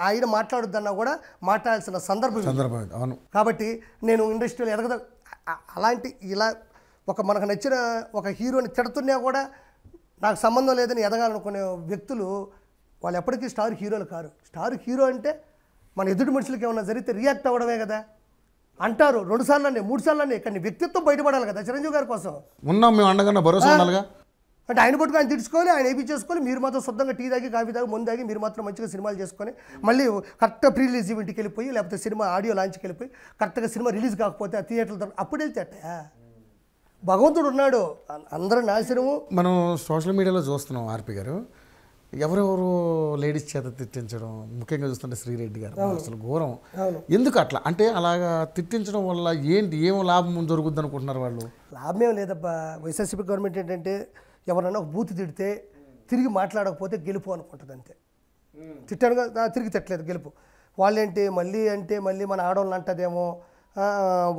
ఆయన మాట్లాడొద్దన్నా కూడా మాట్లాడాల్సిన సందర్భం. కాబట్టి నేను ఇండస్ట్రీలో అలాంటి ఇలా మనకు నచ్చిన ఒక హీరోని తిడుతున్నా కూడా నాకు సంబంధం లేదని ఎదగాలనుకునే వ్యక్తులు వాళ్ళు ఎప్పటికీ స్టార్ హీరోలు కారు. స్టార్ హీరో అంటే మన ఎదుటి మనుషులకి ఏమన్నా జరిగితే రియాక్ట్ అవ్వడమే కదా అంటారు. 2 సార్లు 3 సార్లు కానీ వ్యక్తిత్వం బయటపడాలి కదా. చిరంజీవి గారి కోసం ఉన్నాం మేము, అండగా భరోసా ఉండాలిగా. అంటే ఆయన పట్టుకు ఆయన తిట్టుకోవాలి, ఆయన ఏపీ చేసుకోవాలి, మీరు మాత్రం శుద్ధంగా టీ తాగి కాఫీ తాగి ముందు తాగి మీరు మాత్రం మంచిగా సినిమాలు చేసుకొని మళ్ళీ కరెక్ట్గా ప్రీ రిలీజ్ ఈవెంట్కి వెళ్ళిపోయి, లేకపోతే సినిమా ఆడియో లాంచ్కి వెళ్ళిపోయి కరెక్ట్గా సినిమా రిలీజ్ కాకపోతే ఆ థియేటర్లో అప్పుడు వెళ్తే అట్టా భగవంతుడు ఉన్నాడు, అందరూ నాశనము. మనం సోషల్ మీడియాలో చూస్తున్నాం ఆర్పి గారు, ఎవరెవరు లేడీస్ చేత తిట్టించడం, ముఖ్యంగా చూస్తుంటే శ్రీరెడ్డి గారు అసలు ఘోరం. ఎందుకు అట్లా? అంటే అలాగా తిట్టించడం వల్ల ఏం లాభం జరుగుద్ది అనుకుంటున్నారు వాళ్ళు? లాభం ఏం లేదబ్బా. వైఎస్ఆర్సీపీ గవర్నమెంట్ ఏంటంటే ఎవరన్నా ఒక బూత్ తిడితే తిరిగి మాట్లాడకపోతే గెలుపు అనుకుంటుంది అంతే. తిట్టాను కదా, తిరిగి తిట్టలేదు, గెలుపు. వాళ్ళేంటి మళ్ళీ మన ఆడవాళ్ళని అంటదేమో,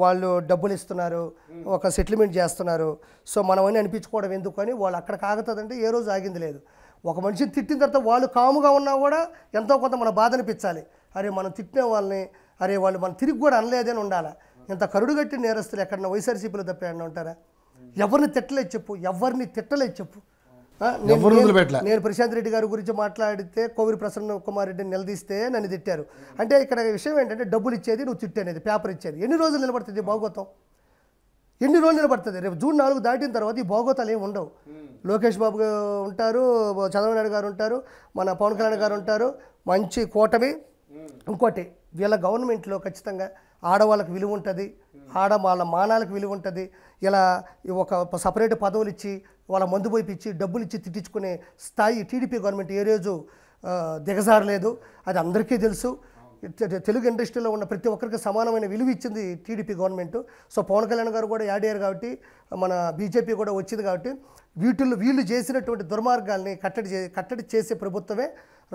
వాళ్ళు డబ్బులు ఇస్తున్నారు, ఒక సెటిల్మెంట్ చేస్తున్నారు, సో మనమని అనిపించుకోవడం ఎందుకు అని వాళ్ళు అక్కడ ఆగుతుందంటే ఏ రోజు ఆగింది లేదు. ఒక మనిషిని తిట్టిన తర్వాత వాళ్ళు కాముగా ఉన్నా కూడా ఎంతో కొంత మన బాధ అనిపించాలి. అరే మనం తిట్టిన వాళ్ళని, అరే వాళ్ళు మనం తిరిగి కూడా అనలేదని ఉండాలి. ఇంత కరుడుగట్టి నేరస్తులు ఎక్కడన్నా వైఎస్ఆర్సీపీలో తప్ప ఏమన్నా ఉంటారా? ఎవరిని తిట్టలేదు చెప్పు. నేను ప్రశాంత్ రెడ్డి గారి గురించి మాట్లాడితే కోవిరి ప్రసన్న కుమార్ రెడ్డిని నిలదీస్తే నన్ను తిట్టారు. అంటే ఇక్కడ విషయం ఏంటంటే డబ్బులు ఇచ్చేది, నువ్వు తిట్టేది, పేపర్ ఇచ్చేది ఎన్ని రోజులు నిలబడుతుంది భాగోతం? ఎన్ని రోజులు నిలబడుతుంది? రేపు జూన్ 4 దాటిన తర్వాత ఈ భాగోతాలు ఏమి ఉండవు. లోకేష్ బాబు ఉంటారు, చంద్రబాబు నాయుడు గారు ఉంటారు, మన పవన్ కళ్యాణ్ గారు ఉంటారు, మంచి కూటమి. ఇంకోటి వీళ్ళ గవర్నమెంట్లో ఖచ్చితంగా ఆడవాళ్ళకి విలువ ఉంటుంది, వాళ్ళ మానాలకు విలువ ఉంటుంది. ఇలా ఒక సపరేట్ పదవులు ఇచ్చి వాళ్ళ మందు పోయిపించి డబ్బులు ఇచ్చి తిట్టించుకునే స్థాయి టీడీపీ గవర్నమెంట్ ఏ రోజు దిగజారలేదు, అది అందరికీ తెలుసు. తెలుగు ఇండస్ట్రీలో ఉన్న ప్రతి ఒక్కరికి సమానమైన విలువ ఇచ్చింది TDP government. So Pawan Kalyan గారు కూడా యాడ్ అయ్యారు కాబట్టి, మన బీజేపీ కూడా వచ్చింది కాబట్టి వీళ్ళు చేసినటువంటి దుర్మార్గాల్ని కట్టడి చేసే ప్రభుత్వమే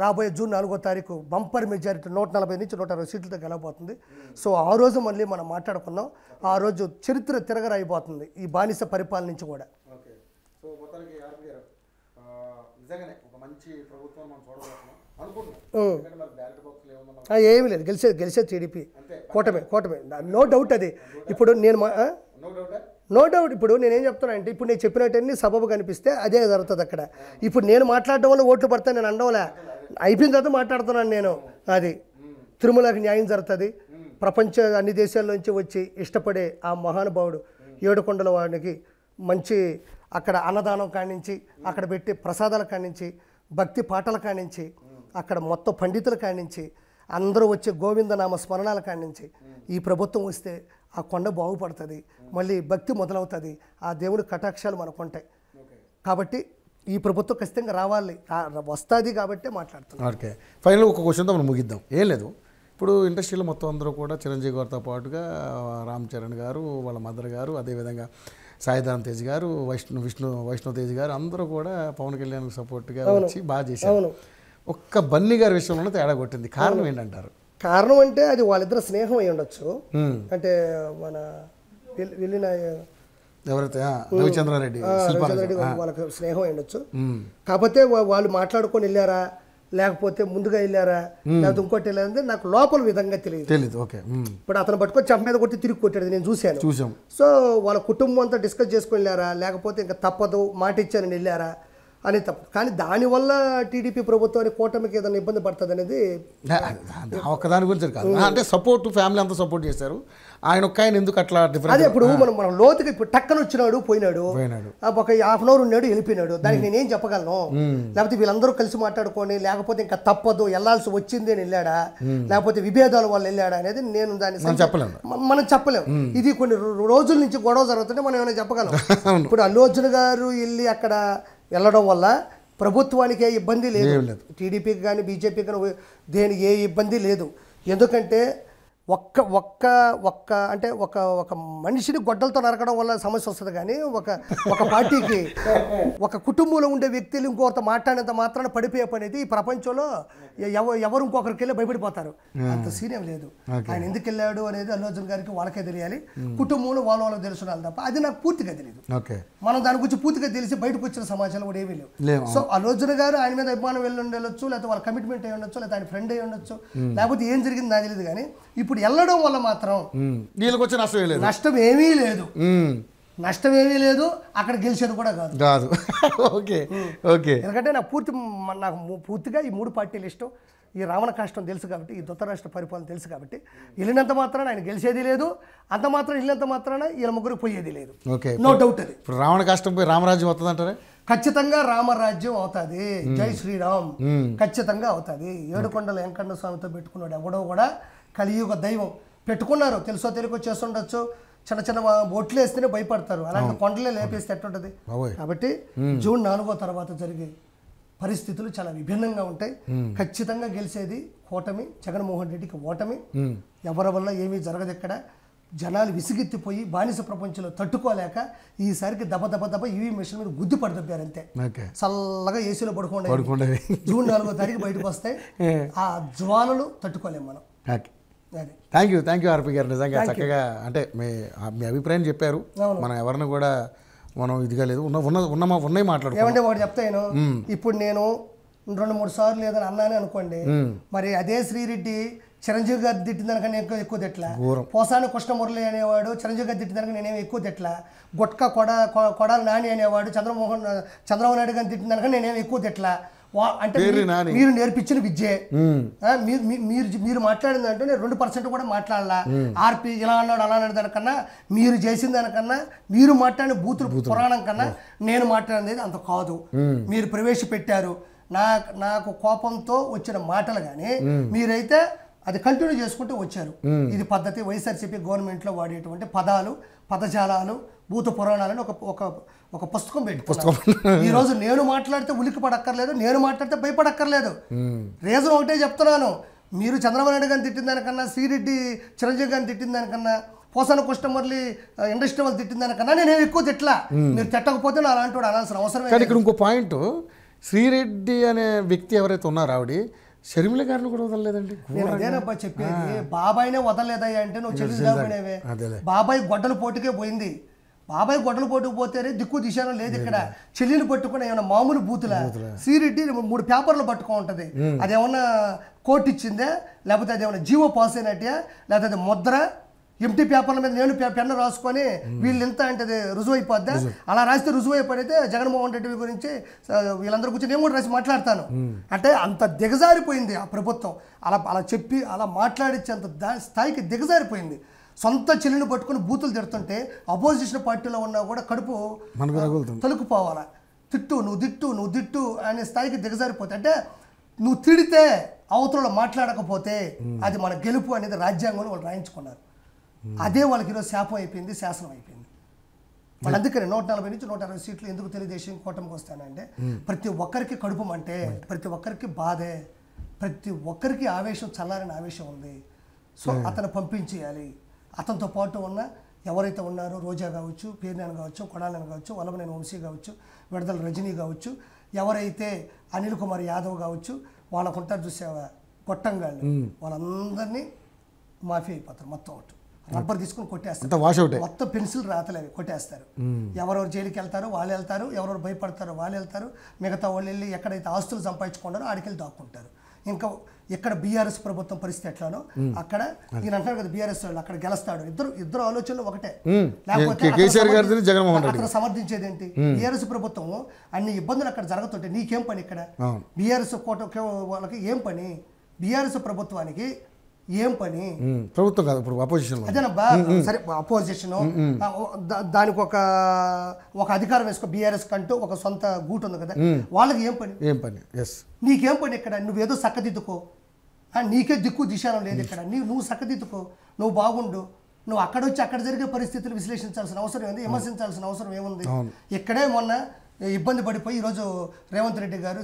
రాబోయే జూన్ 4వ తారీఖు బంపర్ మెజారిటీ 140 నుంచి 160 సీట్లతో గెలవబోతుంది. సో ఆ రోజు మళ్ళీ మనం మాట్లాడుకుందాం. ఆ రోజు చరిత్ర తిరగరాయిపోతుంది ఈ బానిస పరిపాలన నుంచి కూడా. సో మొత్తానికి ఆర్పి గారు నిజంగానే ఒక మంచి ప్రభుత్వం మనం చూడబోతున్నాం అనుకుంటున్నాం. ఏమీ లేదు, గెలిచేది టీడీపీ. కూటమి నో డౌట్ అది. ఇప్పుడు నేను నో డౌట్ ఇప్పుడు నేనేం చెప్తున్నా అంటే ఇప్పుడు నేను చెప్పినట్టన్నీ సబబు కనిపిస్తే అదే జరుగుతుంది అక్కడ. ఇప్పుడు నేను మాట్లాడడం వల్ల ఓట్లు పడతాను నేను అనడంలే, అయిపోయిన తర్వాత మాట్లాడుతున్నాను నేను. అది తిరుమలకి న్యాయం జరుగుతుంది. ప్రపంచ అన్ని దేశాల్లోంచి వచ్చి ఇష్టపడే ఆ మహానుభావుడు ఏడుకొండల వాడికి మంచి అక్కడ అన్నదానం కానించి, అక్కడ పెట్టే ప్రసాదాల కానించి, భక్తి పాటల కానించి, అక్కడ మొత్తం పండితుల కానించి, అందరూ వచ్చే గోవిందనామ స్మరణాల కానించి ఈ ప్రభుత్వం వస్తే ఆ కొండ బాగుపడుతుంది, మళ్ళీ భక్తి మొదలవుతుంది, ఆ దేవుడి కటాక్షాలు మనకు ఉంటాయి. కాబట్టి ఈ ప్రభుత్వం ఖచ్చితంగా రావాలి, వస్తుంది కాబట్టి మాట్లాడుతున్నాం. ఓకే, ఫైనల్ ఒక క్వశ్చన్తో మనం ముగిద్దాం. ఏం లేదు, ఇప్పుడు ఇండస్ట్రీలో మొత్తం అందరూ కూడా చిరంజీవి గారితో పాటుగా రామ్ చరణ్ గారు, వాళ్ళ మదర్ గారు, అదేవిధంగా సాయిధరం తేజ్ గారు, వైష్ణవ్ తేజ్ గారు అందరూ కూడా పవన్ కళ్యాణ్ సపోర్ట్గా వచ్చి బాగా చేశారు. ఒక్క బన్నీ గారి విషయంలోనే తేడా కొట్టింది. కారణం ఏంటంటారు? కారణం అంటే అది వాళ్ళిద్దరు స్నేహం అయి ఉండొచ్చు. అంటే మన వెళ్ళిన ఎవరైతే రవిచంద్రారెడ్డి వాళ్ళకి స్నేహం అయి ఉండొచ్చు. కాకపోతే వాళ్ళు మాట్లాడుకొని వెళ్ళారా, లేకపోతే ముందుగా వెళ్ళారా, లేకపోతే ఇంకోటి వెళ్ళారంటే నాకు లోపల విధంగా తెలియదు. ఓకే, ఇప్పుడు అతను పట్టుకొని చెంప మీద కొట్టి తిరిగి కొట్టాడు, నేను చూశాను. సో వాళ్ళ కుటుంబం అంతా డిస్కస్ చేసుకొని వెళ్ళారా, లేకపోతే ఇంకా తప్పదు మాట ఇచ్చానని వెళ్ళారా అని తప్పదు. కానీ దానివల్ల టీడీపీ ప్రభుత్వాన్ని కూటమికి ఏదైనా ఇబ్బంది పడుతుంది అనేది ఒక్కదాని గురించి కాదు. అంటే సపోర్ట్ ఫ్యామిలీ అంతా సపోర్ట్ చేశారు. ఆయన ఎందుకు అట్లా డిఫరెంట్? అదే ఇప్పుడు మనం లోతుగా ఇప్పుడు టక్కన వచ్చినాడు పోయినాడు, ఒక హాఫ్ అన్ అవర్ ఉన్నాడు వెళ్ళిపోయినాడు, దానికి నేనేం చెప్పగలను? లేకపోతే వీళ్ళందరూ కలిసి మాట్లాడుకొని, లేకపోతే ఇంకా తప్పదు వెళ్ళాల్సి వచ్చింది అని వెళ్ళాడా, లేకపోతే విభేదాల వల్ల వెళ్ళాడా అనేది నేను దాన్ని మనం చెప్పలేము. ఇది కొన్ని రోజుల నుంచి గొడవ జరుగుతుంటే మనం ఏమైనా చెప్పగలం. ఇప్పుడు అల్లు అర్జున్ గారు వెళ్ళి అక్కడ వెళ్ళడం వల్ల ప్రభుత్వానికి ఏ ఇబ్బంది లేదు, టీడీపీకి కానీ బీజేపీకి కానీ దేనికి ఏ ఇబ్బంది లేదు. ఎందుకంటే అంటే ఒక మనిషిని గొడ్డలతో నరకడం వల్ల సమస్య వస్తుంది, కానీ ఒక పార్టీకి ఒక కుటుంబంలో ఉండే వ్యక్తులు ఇంకొకరితో మాట్లాడినంత మాత్రాన పడిపోయే పని అనేది ఈ ప్రపంచంలో ఎవరు ఇంకొకరికి వెళ్ళి భయపడిపోతారు. అంత సీనియం లేదు. ఆయన ఎందుకు వెళ్ళాడు అనేది అల్లు అర్జున్ గారికి వాళ్ళకే తెలియాలి, కుటుంబంలో వాళ్ళకి తెలుసున్నారు తప్ప అది నాకు పూర్తిగా తెలియదు. మనం దాని గురించి పూర్తిగా తెలిసి బయటకు వచ్చిన సమాచారం కూడా ఏమీ లేవు. సో అల్లు అర్జున్ గారు ఆయన మీద అభిమానం వెళ్ళి ఉండొచ్చు, లేకపోతే వాళ్ళ కమిట్మెంట్ అయి ఉండొచ్చు, లేకపోతే ఆయన ఫ్రెండ్ అయి ఉండొచ్చు, లేకపోతే ఏం జరిగింది నాకు తెలియదు. కానీ ఇప్పుడు వెళ్ళడం వల్ల మాత్రం నష్టం ఏమీ లేదు, నష్టం ఏమీ లేదు. అక్కడ గెలిచేది కూడా కాదు. ఎందుకంటే నాకు పూర్తిగా ఈ మూడు పార్టీలు ఇష్టం. ఈ రావణ కాష్టం తెలుసు కాబట్టి, ఈ ధృతరాష్ట్ర పరిపాలన తెలుసు కాబట్టి, వెళ్ళినంత మాత్రాన ఆయన గెలిచేది లేదు, అంత మాత్రం వెళ్ళినంత మాత్రాన వీళ్ళ ముగ్గురు పోయేది లేదు. No doubt. అది రావణ కాష్టం పోయి రామరాజ్యం అవుతుంది అంటారా? ఖచ్చితంగా రామరాజ్యం అవుతుంది. జై శ్రీరామ్ ఖచ్చితంగా అవుతుంది. ఏడుకొండల వెంకన్న స్వామితో పెట్టుకున్నాడు ఎవడో కూడా కలియుగ దైవం. పెట్టుకున్నారు, తెలుసో తెలియకో చేస్తుండొచ్చు, చిన్న చిన్న బొట్లు వేస్తేనే భయపడతారు, అలాంటి కొండలే లేపేస్తే ఎట్టుంటది. కాబట్టి జూన్ 4వ తర్వాత జరిగే పరిస్థితులు చాలా విభిన్నంగా ఉంటాయి. ఖచ్చితంగా గెలిచేది కూటమి, జగన్మోహన్ రెడ్డికి ఓటమి. ఎవరి వల్ల ఏమీ జరగదు. ఎక్కడ జనాలు విసిగెత్తిపోయి బానిస ప్రపంచంలో తట్టుకోలేక ఈసారికి దెబ్బ ఈవీ మిషన్ మీద గుద్ది పడదొబ్బారు అంతే. చల్లగా ఏసీలో పడుకోండి. జూన్ 4వ తారీఖు బయటకు వస్తాయి. ఆ జ్వాలలు తట్టుకోలేము మనం. థ్యాంక్ యూ ఆర్పి గారు, నిజంగా చక్కగా అంటే మీ అభిప్రాయం చెప్పారు. మనం ఎవరిని కూడా మనం ఇదిగా లేదు, ఉన్నాయి మాట్లాడు. ఏమంటే ఒకటి చెప్తాను, ఇప్పుడు నేను 2-3 సార్లు లేదని అన్నానే అనుకోండి, మరి అదే శ్రీరెడ్డి చిరంజీవి గారు తిట్టిందనకన్నా ఎక్కువ తిట్ల, పోసాని కృష్ణమురళి అనేవాడు చిరంజీవి గారు తిట్టిందనక నేనేమి ఎక్కువ తిట్ల, గుట్కా కొడాల నాని అనేవాడు చంద్రబాబు నాయుడు గారిని తిట్టిందనక నేనేమి ఎక్కువ తిట్ల. అంటే మీరు నేర్పించిన విద్యే. మీరు మాట్లాడిందంటే నేను 2% కూడా మాట్లాడాలా. ఆర్పి ఇలా అన్నాడు అలా అన్నాడు దానికన్నా, మీరు చేసిన దానికన్నా, మీరు మాట్లాడిన బూతులు పురాణం కన్నా నేను మాట్లాడినది అంత కాదు. మీరు ప్రవేశపెట్టారు, నాకు కోపంతో వచ్చిన మాటలు కానీ మీరైతే అది కంటిన్యూ చేసుకుంటూ వచ్చారు. ఇది పద్ధతి. వైఎస్ఆర్సీపీ గవర్నమెంట్లో వాడేటువంటి పదాలు, పదజాలాలు, భూత పురాణాలని ఒక పుస్తకం పెట్టుకున్నాను. ఈ రోజు నేను మాట్లాడితే ఉలిక్కి పడక్కర్లేదు, నేను మాట్లాడితే భయపడక్కర్లేదు. రీజన్ ఒకటే చెప్తున్నాను, మీరు చంద్రబాబు నాయుడు గారిని తిట్టిన దానికన్నా, శ్రీరెడ్డి చిరంజీవి గారిని తిట్టిన దానికన్నా, పోసాన కృష్ణమురళి ఇండస్ట్రీ వాళ్ళు తిట్టిన దానికన్నా నేనేమి ఎక్కువ తిట్లా. మీరు తిట్టకపోతే నా అలాంటి వాడు అనాల్సిన అవసరం. కానీ ఇక్కడ ఇంకో పాయింట్, శ్రీరెడ్డి అనే వ్యక్తి ఎవరైతే ఉన్నారో ఆవిడ షర్మిల గారిని కూడా వదలలేదండి. నేను అదేనబ్బా చెప్పేది, బాబాయినే వదలలేదయ్యా అంటే నువ్వు చెల్లి బాబాయ్ గొడ్డల పోటుకే పోయింది. బాబాయ్ గొడ్డలు పోతేనే దిక్కు దిశానం లేదు ఇక్కడ. చెల్లిని పట్టుకుని ఏమైనా మామూలు బూతులా? శ్రీరెడ్డి 3 పేపర్లు పట్టుకో ఉంటుంది. అదేమన్నా కోర్టు ఇచ్చిందే, లేకపోతే అదేమన్నా జీవో పాస్ అయినట్టే, లేకపోతే అది ముద్ర ఎంటీ పేపర్ల మీద నేను పెన్ను రాసుకొని వీళ్ళు ఎంత అంటే అది రుజువు అయిపోద్దా? అలా రాస్తే రుజువు అయిపోయితే జగన్మోహన్ రెడ్డి గురించి వీళ్ళందరూ కూర్చొని నేను కూడా రాసి మాట్లాడతాను అంటే అంత దిగజారిపోయింది ఆ ప్రభుత్వం. అలా చెప్పి అలా మాట్లాడించేంత స్థాయికి దిగజారిపోయింది. సొంత చెల్లిని పట్టుకుని బూతులు తిడుతుంటే అపోజిషన్ పార్టీలో ఉన్నా కూడా కడుపు తలుకుపోవాలా. నువ్వు దిట్టు అనే స్థాయికి దిగజారిపోతే అంటే నువ్వు తిడితే అవతల మాట్లాడకపోతే అది మన గెలుపు అనేది రాజ్యాంగంలో వాళ్ళు రాయించుకున్నారు. అదే వాళ్ళకి ఈరోజు శాపం అయిపోయింది, శాసనం అయిపోయింది. వాళ్ళు అందుకని 140 నుంచి 160 సీట్లు ఎందుకు తెలుగుదేశం కూటమికి వస్తానంటే ప్రతి ఒక్కరికి కడుపు అంటే, ప్రతి ఒక్కరికి బాధే, ప్రతి ఒక్కరికి ఆవేశం, చల్లారని ఆవేశం ఉంది. సో అతను పంపించేయాలి. అతనితో పాటు ఉన్న ఎవరైతే ఉన్నారో రోజా కావచ్చు, పేర్నాని కావచ్చు, కొడాలని కావచ్చు, వల్లభనేని వంశీ కావచ్చు, విడదల రజనీ కావచ్చు, ఎవరైతే అనిల్ కుమార్ యాదవ్ కావచ్చు, వాళ్ళకు ఉంటారు చూసావా గొట్టంగాళ్ళు, వాళ్ళందరినీ మాఫీ అయిపోతారు. మొత్తం ఒకటి రబ్బర్ తీసుకుని కొట్టేస్తారు. మొత్తం పెన్సిల్ రాతలేవి కొట్టేస్తారు. ఎవరెవరు జైలుకి వెళ్తారో వాళ్ళు వెళ్తారు, ఎవరెవరు భయపడతారో వాళ్ళు వెళ్తారు. మిగతా వాళ్ళు వెళ్ళి ఎక్కడైతే ఆస్తులు సంపాదించుకున్నారో ఆడికెళ్ళి దాక్కుంటారు. ఇంకా ఇక్కడ బీఆర్ఎస్ ప్రభుత్వం పరిస్థితి ఎట్లానో అక్కడ ఈయన అంటారు కదా బీఆర్ఎస్ వాళ్ళు అక్కడ గెలుస్తాడు. ఇద్దరు ఆలోచనలు ఒకటే. లేకపోతే అతను సమర్థించేది ఏంటి? బీఆర్ఎస్ ప్రభుత్వం అన్ని ఇబ్బందులు అక్కడ జరుగుతుంటే నీకేం పని ఇక్కడ? బీఆర్ఎస్ వాళ్ళకి ఏం పని? బీఆర్ఎస్ ప్రభుత్వానికి ఏం పని? ప్రభుత్వం కాదు, ఇప్పుడు అపోజిషన్. అదేనబ్బా, సరే అపోజిషన్ దానికి ఒక అధికారం వేసుకో. బీఆర్ఎస్ కంటూ ఒక సొంత గూటు ఉంది కదా, వాళ్ళకి ఏం పని? నీకేం పని ఇక్కడ? నువ్వేదో సక్కదిద్దుకో, నీకే దిక్కు దిశానం లేదు ఇక్కడ. నువ్వు సక్కదిద్దుకో, నువ్వు బాగుండు. నువ్వు అక్కడొచ్చి అక్కడ జరిగే పరిస్థితులు విశ్లేషించాల్సిన అవసరం ఏంది? విమర్శించాల్సిన అవసరం ఏముంది? ఇక్కడే మొన్న ఇబ్బంది పడిపోయి ఈరోజు రేవంత్ రెడ్డి గారు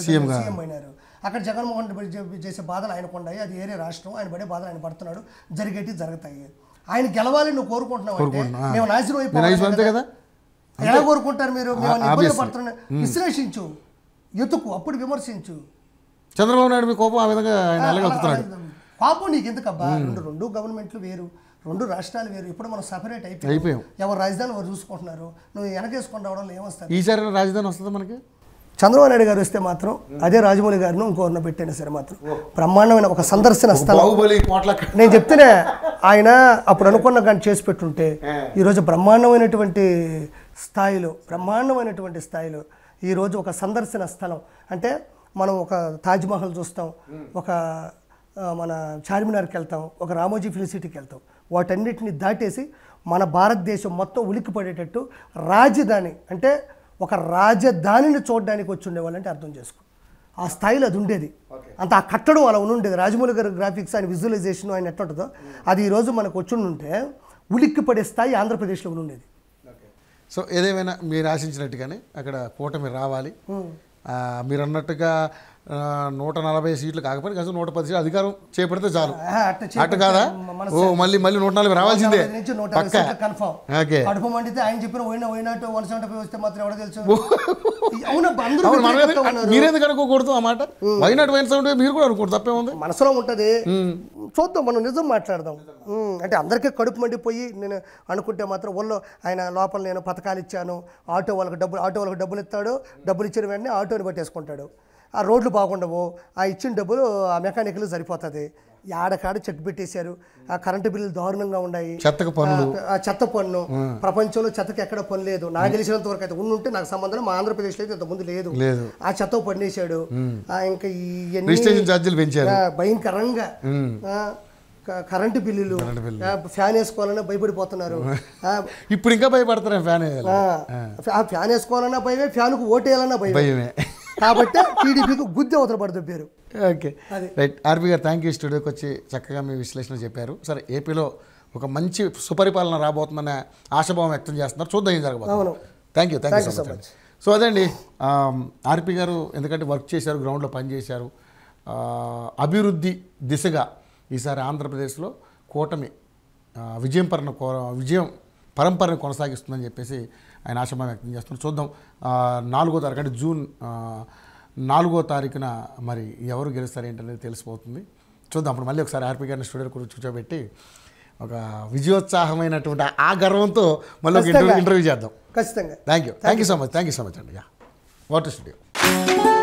సీఎం అయినారు. అక్కడ జగన్మోహన్ రెడ్డి చేసే బాధలు ఆయనకు ఉన్నాయి. అది ఏరే రాష్ట్రం, ఆయన పడే బాధలు ఆయన పడుతున్నాడు. జరిగేటి జరుగుతాయి. ఆయన గెలవాలని నువ్వు కోరుకుంటున్నావు అంటే మేము నాశనం అయిపోయి కదా. ఎలా కోరుకుంటారు మీరు? మేము ఇబ్బంది పడుతున్నా. విశ్లేషించు, ఎతుకు, అప్పుడు విమర్శించు. చంద్రబాబు నాయుడు మీ కోపం ఆ విధంగా పాపం నీకు ఎందుకబ్బా? రెండు గవర్నమెంట్లు వేరు, 2 రాష్ట్రాలు వేరు. ఇప్పుడు మనం సపరేట్ అయిపోయాం. ఎవరు రాజధాని వారు చూసుకుంటున్నారు. నువ్వు వెనకేసుకొని రావడం ఏమొస్తారు? ఈసారి రాజధాని వస్తుంది మనకి. చంద్రబాబు నాయుడు గారు వస్తే మాత్రం అదే రాజమౌళి గారిని ఇంకోరిని పెట్టినా సరే మాత్రం బ్రహ్మాండమైన ఒక సందర్శన స్థలం. నేను చెప్తేనే ఆయన అప్పుడు అనుకున్న కానీ చేసి పెట్టుంటే ఈరోజు బ్రహ్మాండమైనటువంటి స్థాయిలో ఈరోజు ఒక సందర్శన స్థలం అంటే మనం ఒక తాజ్మహల్ చూస్తాం, ఒక మన చార్మినార్కి వెళ్తాం, ఒక రామోజీ ఫిల్మ్ సిటీకి వెళ్తాం. వాటన్నిటిని దాటేసి మన భారతదేశం మొత్తం ఉలిక్కిపడేటట్టు రాజధాని అంటే ఒక రాజధానిని చూడడానికి వచ్చి ఉండేవాళ్ళు అంటే అర్థం చేసుకో. ఆ స్థాయిలో అది ఉండేది. అంత ఆ కట్టడం అలా ఉండేది. రాజమౌళి గారి గ్రాఫిక్స్, ఆయన విజువలైజేషన్ ఆయన ఎట్లుంటుందో అది ఈరోజు మనకు వచ్చి ఉంటే ఉలిక్కిపడే స్థాయి ఆంధ్రప్రదేశ్లో ఉండేది. సో ఏదేమైనా మీరు ఆశించినట్టుగానే అక్కడ కూటమి రావాలి. మీరు అన్నట్టుగా 140 సీట్లు కాకపోతే కనీసం 110 సీట్లు అధికారం చేపడితే చాలు. అటు కాదా? మళ్ళీ 140 రావాల్సిందే. కడుపు మండితే ఆయన చెప్పిన పోయినట్టు 175 వస్తే మాత్రం ఎవడో తెలుసు. మీరెందుకు అనుకోకూడదు ఆ మాట? వైనాట్ 175 మీరు కూడా అనుకోండి, తప్పే ఉంది. మనసులో ఉంటుంది. చూద్దాం, మనం నిజం మాట్లాడదాం. అంటే అందరికీ కడుపు మండిపోయి నేను అనుకుంటే మాత్రం వాళ్ళు ఆయన లోపల నేను పథకాలు ఇచ్చాను, ఆటో వాళ్ళకి డబ్బులు ఇస్తాడు, డబ్బులు ఇచ్చిన వెంటనే ఆటోని పట్టేసుకుంటాడు. ఆ రోడ్లు బాగుండవు, ఆ ఇచ్చిన డబ్బులు ఆ మెకానికల్ సరిపోతుంది. ఆడకాడ చెక్ పెట్టేశారు. ఆ కరెంటు బిల్లులు దారుణంగా ఉన్నాయి. చెత్త పన్ను ప్రపంచంలో చెత్తకి ఎక్కడ పని లేదు నాకు తెలిసినంత వరకు అయితే. ఉంటే నాకు సంబంధం మా ఆంధ్రప్రదేశ్లో అయితే ఇంతకుముందు లేదు. ఆ చెత్త పన్నేశాడు. ఇంకా భయంకరంగా కరెంటు బిల్లులు, ఫ్యాన్ వేసుకోవాలన్నా భయపడిపోతున్నారు. ఇప్పుడు ఇంకా భయపడతారు. ఫ్యాన్ వేసుకోవాలన్నా భయమే, ఫ్యాన్కు ఓటేయాలన్నా భయమే. కాబట్టి టీడీపీకి గుద్ది అవతల పడుతున్నారు. Okay, right. ఆర్పి గారు థ్యాంక్ యూ. స్టూడియోకి వచ్చి చక్కగా మీ విశ్లేషణ చెప్పారు. సరే, ఏపీలో ఒక మంచి సుపరిపాలన రాబోతుందనే ఆశాభావం వ్యక్తం చేస్తున్నారు. చూద్దాం ఏం జరగబోతుంది. Thank you so much. So అదండి ఆర్పి గారు, ఎందుకంటే వర్క్ చేశారు, గ్రౌండ్లో పనిచేశారు. అభివృద్ధి దిశగా ఈసారి ఆంధ్రప్రదేశ్లో కూటమి విజయం పరంపరను కొనసాగిస్తుందని చెప్పేసి ఆయన ఆశాభావం వ్యక్తం చేస్తున్నారు. చూద్దాం 4వ తారీఖు అంటే జూన్ 4వ తారీఖున మరి ఎవరు గెలుస్తారు ఏంటనేది తెలిసిపోతుంది. చూద్దాం. అప్పుడు మళ్ళీ ఒకసారి ఆర్పి గారిని స్టూడియో కూర్చోబెట్టి ఒక విజయోత్సాహమైనటువంటి ఆ గర్వంతో మళ్ళీ ఒక ఖచ్చితంగా. ఇంటర్వ్యూ చేద్దాం. ఖచ్చితంగా. థ్యాంక్ యూ సో మచ్ అండి. Water studio.